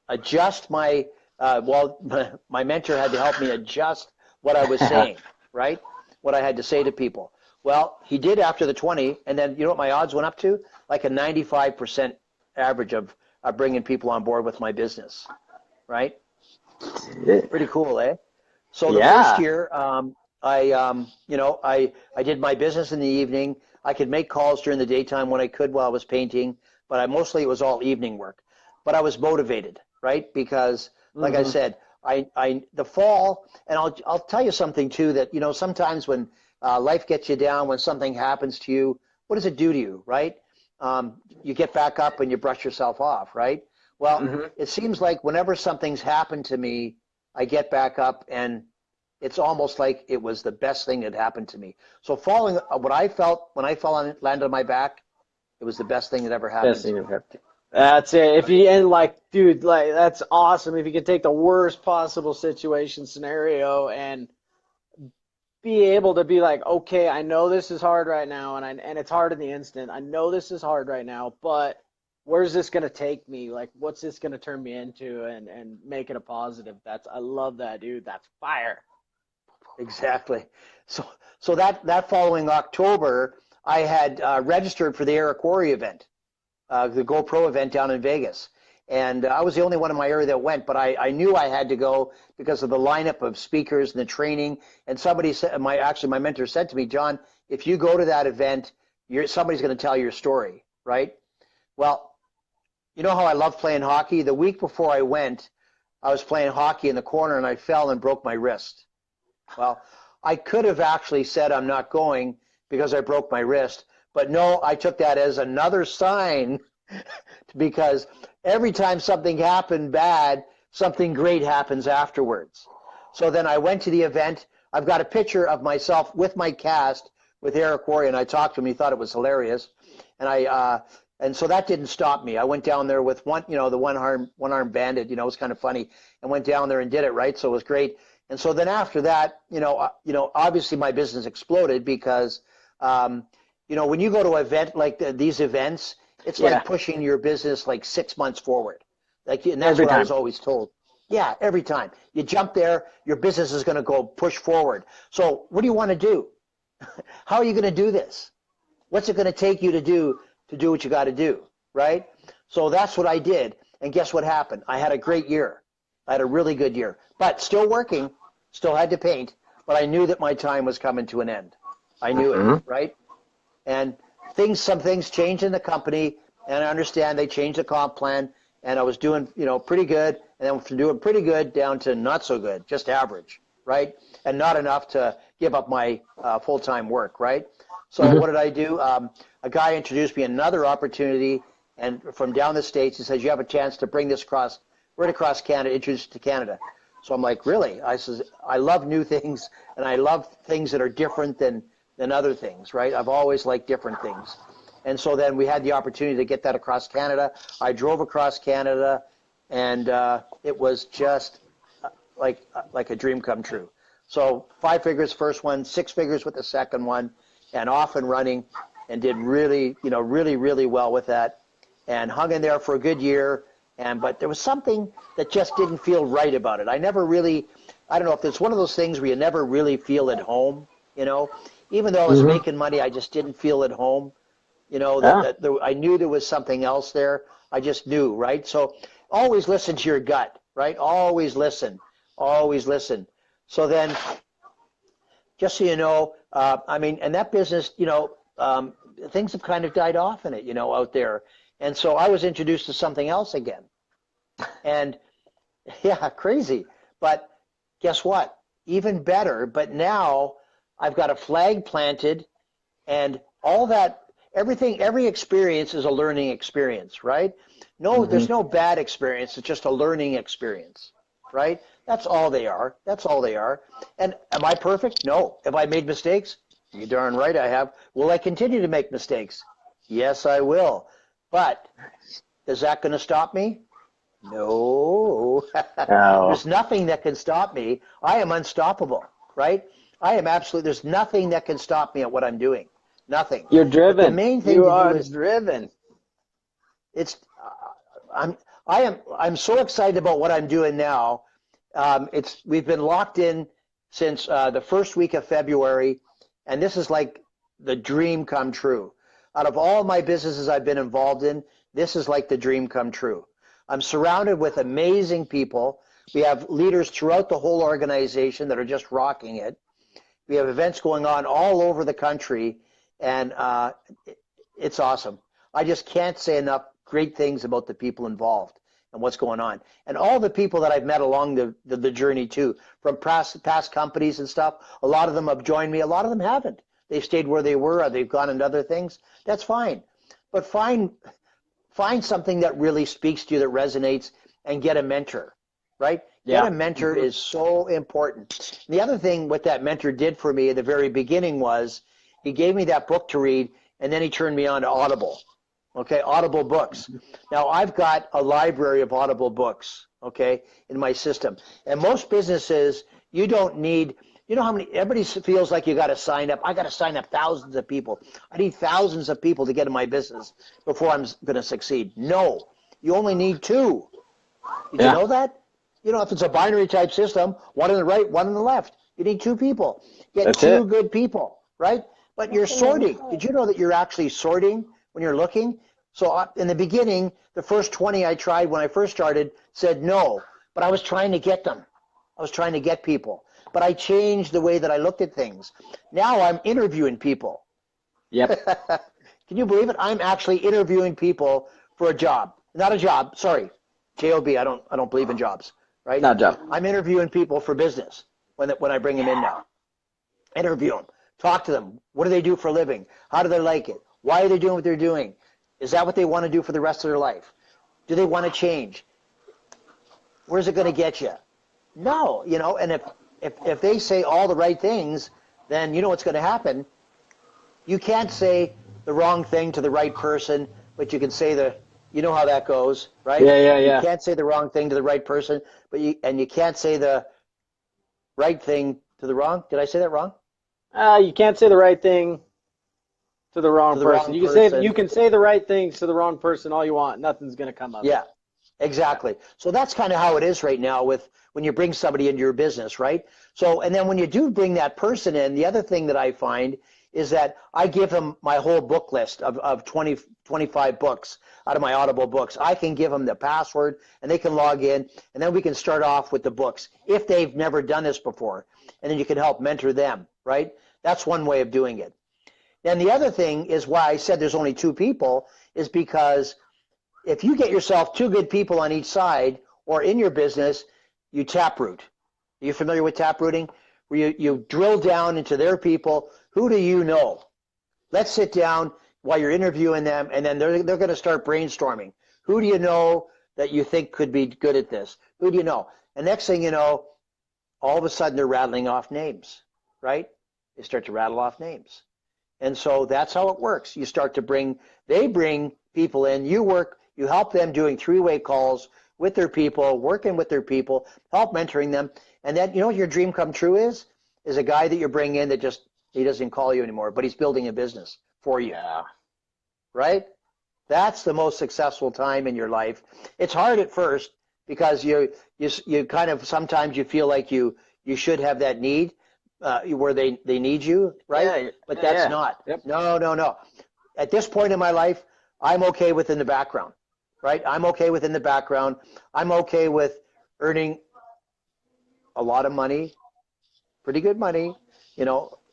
adjust my my mentor had to help me adjust what I was saying, right? What I had to say to people. Well, he did after the 20, and then you know what my odds went up to? Like a 95% average of bringing people on board with my business, right? Pretty cool, eh? So the first year, I did my business in the evening. I could make calls during the daytime when I could while I was painting, but mostly it was all evening work. But I was motivated, right? Because, like I said, the fall, and I'll tell you something too that sometimes when life gets you down, when something happens to you, what does it do to you, right? You get back up and you brush yourself off, right? Well, it seems like whenever something's happened to me, I get back up and it's almost like it was the best thing that happened to me. So falling, what I felt when I fell on landed on my back, it was the best thing that ever happened. Best thing that ever happened. That's it. If you and dude, that's awesome. If you can take the worst possible situation scenario and be able to be like, okay, I know this is hard right now, and it's hard in the instant. I know this is hard right now, but where's this gonna take me? Like, what's this gonna turn me into, and make it a positive? I love that, dude. That's fire. Exactly. So that following October, I had registered for the Eric Worre event, the GoPro event down in Vegas. And I was the only one in my area that went, but I knew I had to go because of the lineup of speakers and the training. And somebody said, my mentor said to me, John, if you go to that event, somebody's going to tell your story, right? Well, you know how I love playing hockey? The week before I went, I was playing hockey in the corner and I fell and broke my wrist. Well, I could have actually said I'm not going because I broke my wrist, but no, I took that as another sign because every time something happened bad, something great happens afterwards. So then I went to the event. I've got a picture of myself with my cast with Eric Worre, and I talked to him. He thought it was hilarious, and so that didn't stop me. I went down there with the one arm bandit. It was kind of funny, and went down there and did it right. So it was great. And so then after that, obviously my business exploded because, when you go to an event like these events, it's like pushing your business like 6 months forward. And that's what I was always told. Yeah, every time. You jump there, your business is going to go push forward. So what do you want to do? How are you going to do this? What's it going to take you to do what you got to do, right? So that's what I did. And guess what happened? I had a great year. I had a really good year. But still working, still had to paint, but I knew that my time was coming to an end. I knew it, right? And some things changed in the company, and I understand they changed the comp plan, and I was doing, pretty good, and then from doing pretty good down to not so good, just average, right? And not enough to give up my full-time work, right? So what did I do? A guy introduced me another opportunity, and from down the States, he says, you have a chance to bring this right across Canada, introduce it to Canada. So I'm like, really? I says, I love new things, and I love things that are different than other things, right? I've always liked different things. And so then we had the opportunity to get that across Canada. I drove across Canada, and it was just like a dream come true. So 5 figures first one, 6 figures with the second one, and off and running, and did really, really well with that, and hung in there for a good year. But there was something that just didn't feel right about it. I never really, I don't know if it's one of those things where you never really feel at home, Even though I was making money, I just didn't feel at home. I knew there was something else there. I just knew, right? So always listen to your gut, right? Always listen. Always listen. So then, just so you know, and that business, things have kind of died off in it, out there. And so I was introduced to something else again, And yeah, crazy. But guess what? Even better. But now I've got a flag planted, and all that, everything, every experience is a learning experience, right? No, there's no bad experience. It's just a learning experience, right? That's all they are. That's all they are. And am I perfect? No. Have I made mistakes? You darn right I have. Will I continue to make mistakes? Yes, I will. But is that going to stop me? No. Oh, There's nothing that can stop me. I am unstoppable, right? I am absolutely, there's nothing that can stop me at what I'm doing. Nothing. you're But the driven. main thing You to do are is, driven. it's, I'm so excited about what I'm doing now. We've been locked in since the first week of February, and this is like the dream come true. Out of all my businesses I've been involved in, this is like the dream come true. I'm surrounded with amazing people. We have leaders throughout the whole organization that are just rocking it. We have events going on all over the country, and it's awesome. I just can't say enough great things about the people involved and what's going on. And all the people that I've met along the journey too, from past companies and stuff, a lot of them have joined me, a lot of them haven't. They've stayed where they were, or they've gone into other things. That's fine. But find something that really speaks to you, that resonates, and get a mentor, right? Get Yeah. a mentor is so important. The other thing what that mentor did for me at the very beginning was he gave me that book to read, and then he turned me on to Audible. Okay, Audible books. Now I've got a library of Audible books, okay, in my system. And most businesses, you don't need, you know how many, everybody feels like you got to sign up. I got to sign up thousands of people. I need thousands of people to get in my business before I'm going to succeed. No, you only need two. Did you Yeah. know that? You know, if it's a binary type system, one on the right, one on the left, you need two people. Get That's two it. good people, right? But you're sorting. Did you know that you're actually sorting when you're looking? So in the beginning, the first 20 I tried when I first started said no, but I was trying to get them. I was trying to get people. But I changed the way that I looked at things. Now I'm interviewing people. Yep. Can you believe it? I'm actually interviewing people for a job. Not a job, sorry. JOB, I don't believe in jobs, right? Not job. I'm interviewing people for business when I bring them in now. Interview them. Talk to them. What do they do for a living? How do they like it? Why are they doing what they're doing? Is that what they want to do for the rest of their life? Do they want to change? Where's it going to get you? No, you know, and if they say all the right things, then you know what's going to happen. You can't say the wrong thing to the right person, but you can say you know how that goes, right? You Yeah. can't say the wrong thing to the right person, but you can't say the right thing to the wrong. Did I say that wrong? You can't say the right thing to the wrong To the person. wrong You can say person. the right things to the wrong person all you want. Nothing's gonna come of it. Yeah, exactly. So that's kind of how it is right now with when you bring somebody into your business, right? So, and then when you do bring that person in, the other thing that I find is that I give them my whole book list of 20, 25 books out of my Audible books. I can give them the password and they can log in, and then we can start off with the books if they've never done this before. And then you can help mentor them, right? That's one way of doing it. And the other thing is why I said there's only two people is because if you get yourself two good people on each side or in your business, you taproot. Are you familiar with taprooting? Where you drill down into their people. Who do you know? Let's sit down while you're interviewing them, and then they're going to start brainstorming. Who do you know that you think could be good at this? Who do you know? And next thing you know, all of a sudden they're rattling off names, right? They start to rattle off names. And so that's how it works. You start to they bring people in, you help them doing three-way calls with their people, working with their people, help mentoring them. And then, you know what your dream come true is a guy that you bring in that he doesn't call you anymore, but he's building a business for you. Yeah. Right? That's the most successful time in your life. It's hard at first because you kind of, sometimes you feel like you should have that need. Where they need you, right? Yeah, but that's yeah. not. Yep. No. At this point in my life, I'm okay within the background, right? I'm okay within the background. I'm okay with earning a lot of money, pretty good money,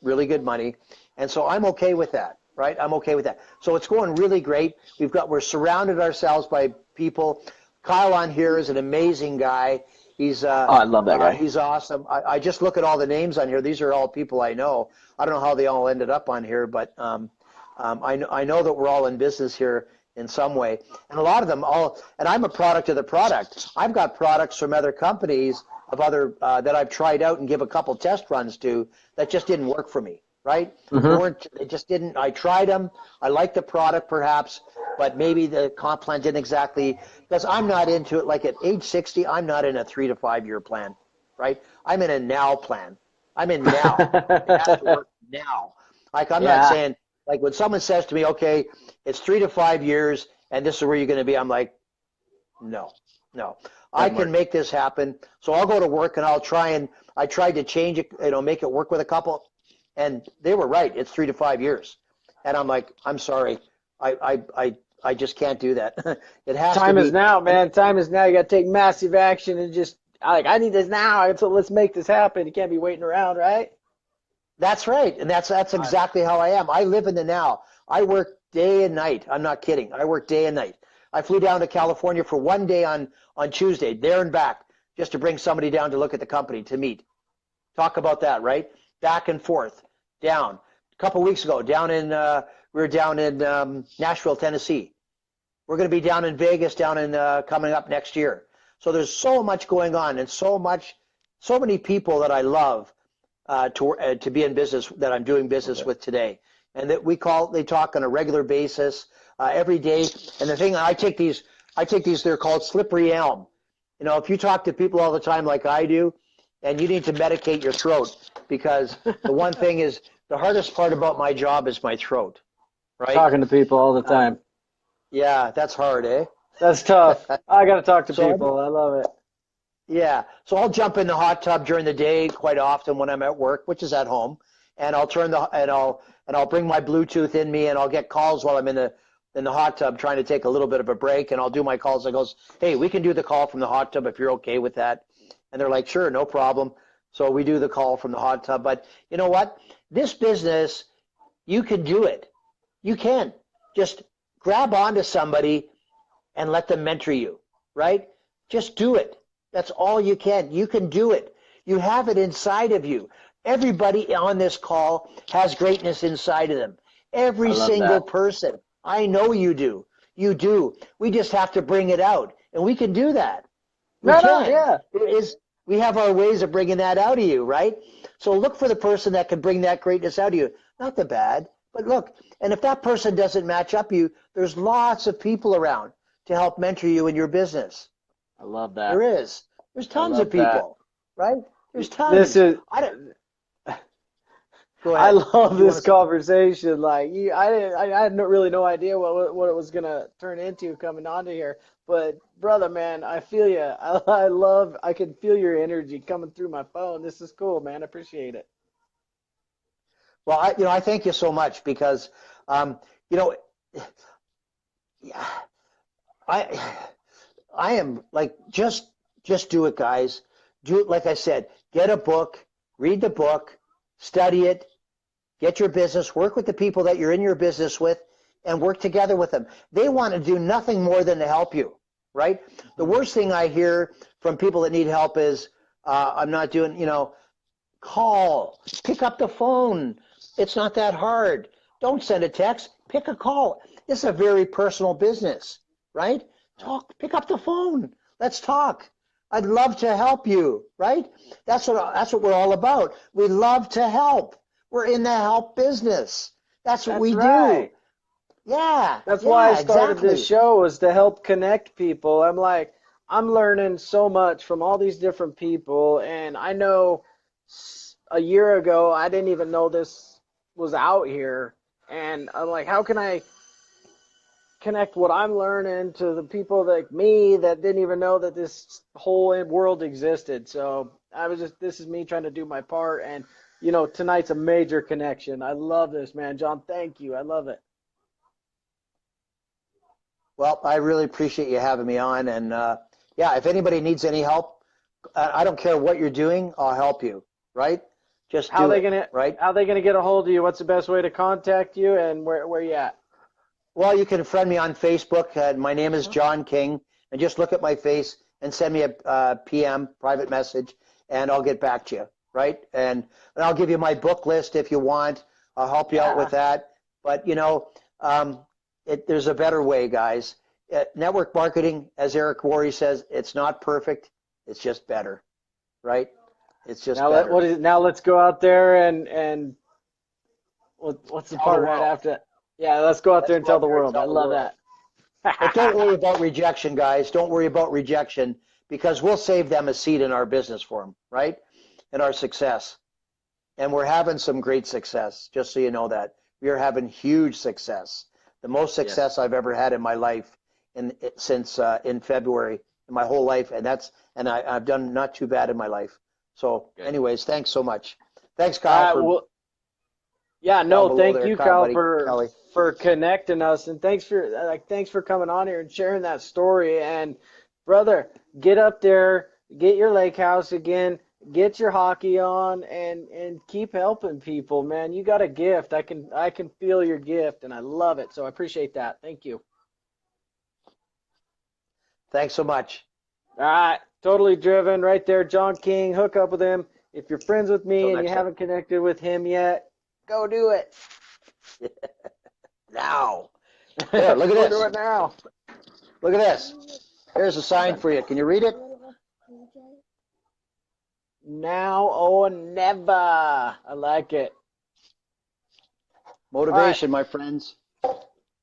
really good money. And so I'm okay with that, right? I'm okay with that. So it's going really great. We're surrounded ourselves by people. Kyle on here is an amazing guy. He's I love that guy. he's awesome. I just look at all the names on here. These are all people I know. I don't know how they all ended up on here, but I know that we're all in business here in some way, and a lot of them all. And I'm a product of the product. I've got products from other companies of other that I've tried out and give a couple test runs to that just didn't work for me. Right? They just didn't. I tried them. I liked the product perhaps, but maybe the comp plan didn't exactly, because I'm not into it. Like at age 60, I'm not in a 3 to 5 year plan, right? I'm in a now plan. I'm in now. It has to work now. Like I'm not saying, like when someone says to me, okay, it's 3 to 5 years and this is where you're going to be, I'm like, no. I can make this happen. So I'll go to work and I tried to change it, make it work with a couple. And they were right. It's 3 to 5 years. And I'm like, I'm sorry. I just can't do that. It has to be. Time is now, man. Time is now. You got to take massive action and just, I need this now. So let's make this happen. You can't be waiting around, right? That's right. And that's exactly how I am. I live in the now. I work day and night. I'm not kidding. I work day and night. I flew down to California for one day on Tuesday, there and back, just to bring somebody down to look at the company, to meet. Talk about that, right? Back and forth. Down a couple weeks ago, we were down in Nashville, Tennessee. We're going to be down in Vegas, coming up next year. So there's so much going on, and so many people that I love to be in business, that I'm doing business with today, and that they talk on a regular basis every day. And the thing, I take these. They're called slippery elm. If you talk to people all the time like I do, and you need to medicate your throat, because the one thing is, the hardest part about my job is my throat, right? Talking to people all the time. Yeah, that's hard, eh? That's tough. I got to talk to people. I love it. Yeah, so I'll jump in the hot tub during the day quite often when I'm at work, which is at home, and I'll bring my Bluetooth in me, and I'll get calls while I'm in the hot tub trying to take a little bit of a break, and I'll do my calls. I goes, hey, we can do the call from the hot tub if you're okay with that. And they're like, sure, no problem. So we do the call from the hot tub. But you know what? This business, you can do it. You can. Just grab onto somebody and let them mentor you, right? Just do it. That's all you can. You can do it. You have it inside of you. Everybody on this call has greatness inside of them. Every single person. I know you do. You do. We just have to bring it out. And we can do that. We have our ways of bringing that out of you, right? So look for the person that can bring that greatness out of you. Not the bad, but look. And if that person doesn't match up you, there's lots of people around to help mentor you in your business. I love that. There is. There's tons of people, right? There's tons. Go ahead. I love this conversation. Like I had really no idea what it was gonna turn into coming onto here. But brother, man, I feel you. I can feel your energy coming through my phone. This is cool, man. I appreciate it. Well, I thank you so much, because, I am like, just do it, guys. Do it. Like I said, get a book, read the book, study it, get your business, work with the people that you're in your business with, and work together with them. They want to do nothing more than to help you, right? The worst thing I hear from people that need help is, I'm not doing, call, pick up the phone. It's not that hard. Don't send a text, pick a call. It's a very personal business, right? Pick up the phone. Let's talk. I'd love to help you, right? That's what we're all about. We love to help. We're in the help business. That's what we do. Yeah. That's why I started this show, is to help connect people. I'm learning so much from all these different people, and I know a year ago I didn't even know this was out here, and I'm like, how can I connect what I'm learning to the people like me that didn't even know that this whole world existed? So this is me trying to do my part, and tonight's a major connection. I love this, man. John, thank you. I love it. Well, I really appreciate you having me on, and if anybody needs any help, I don't care what you're doing, I'll help you, right? Just How they gonna get a hold of you? What's the best way to contact you, and where you at? Well, you can friend me on Facebook. My name is John King. and just look at my face and send me a PM, private message, and I'll get back to you, right? And I'll give you my book list if you want. I'll help you out with that. But, there's a better way, guys. Network marketing, as Eric Worre says, it's not perfect. It's just better, right? It's just better. Now let's go out there and what's the part right after? Yeah, let's go out there and tell the world. I love that. But don't worry about rejection, guys. Don't worry about rejection, because we'll save them a seat in our business for them, right? And our success. And we're having some great success, just so you know that. We are having huge success. The most success I've ever had in my life since in February, in my whole life. And I've done not too bad in my life. So anyways, thanks so much. Thanks, Kyle. Thank you, Kyle, for connecting us, and thanks for coming on here and sharing that story. And brother, get up there, get your lake house again, get your hockey on, and keep helping people, man. You got a gift. I can feel your gift, and I love it. So I appreciate that. Thank you. Thanks so much. All right, totally driven right there, John King. Hook up with him. If you're friends with me and you haven't connected with him yet, go do it. Now. There, look at this. Do it now. Look at this. Here's a sign for you. Can you read it? Now or never. I like it. Motivation, my friends.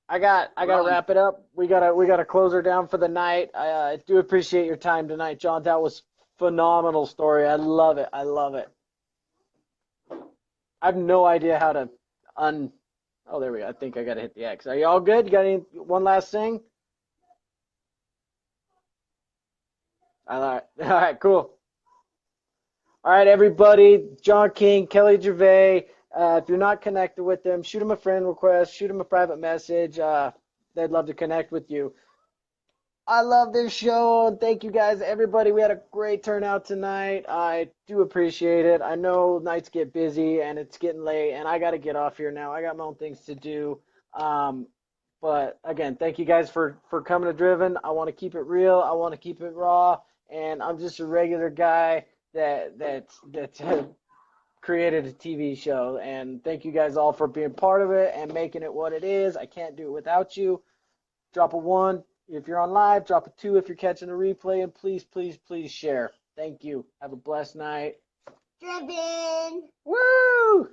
I got to wrap it up. We gotta close her down for the night. I do appreciate your time tonight, John. That was phenomenal story. I love it. I have no idea how to Oh, there we go. I think I got to hit the X. Are you all good? You got one last thing? All right, cool. All right, everybody. John King, Kelly Gervais. If you're not connected with them, shoot them a friend request, shoot them a private message. They'd love to connect with you. I love this show, and thank you guys, everybody. We had a great turnout tonight. I do appreciate it. I know nights get busy, and it's getting late, and I got to get off here now. I got my own things to do. But again, thank you guys for coming to Driven. I want to keep it real. I want to keep it raw, and I'm just a regular guy that's created a TV show. And thank you guys all for being part of it and making it what it is. I can't do it without you. Drop a 1 if you're on live, drop a 2 if you're catching a replay, and please, please, please share. Thank you. Have a blessed night. Driven. Woo!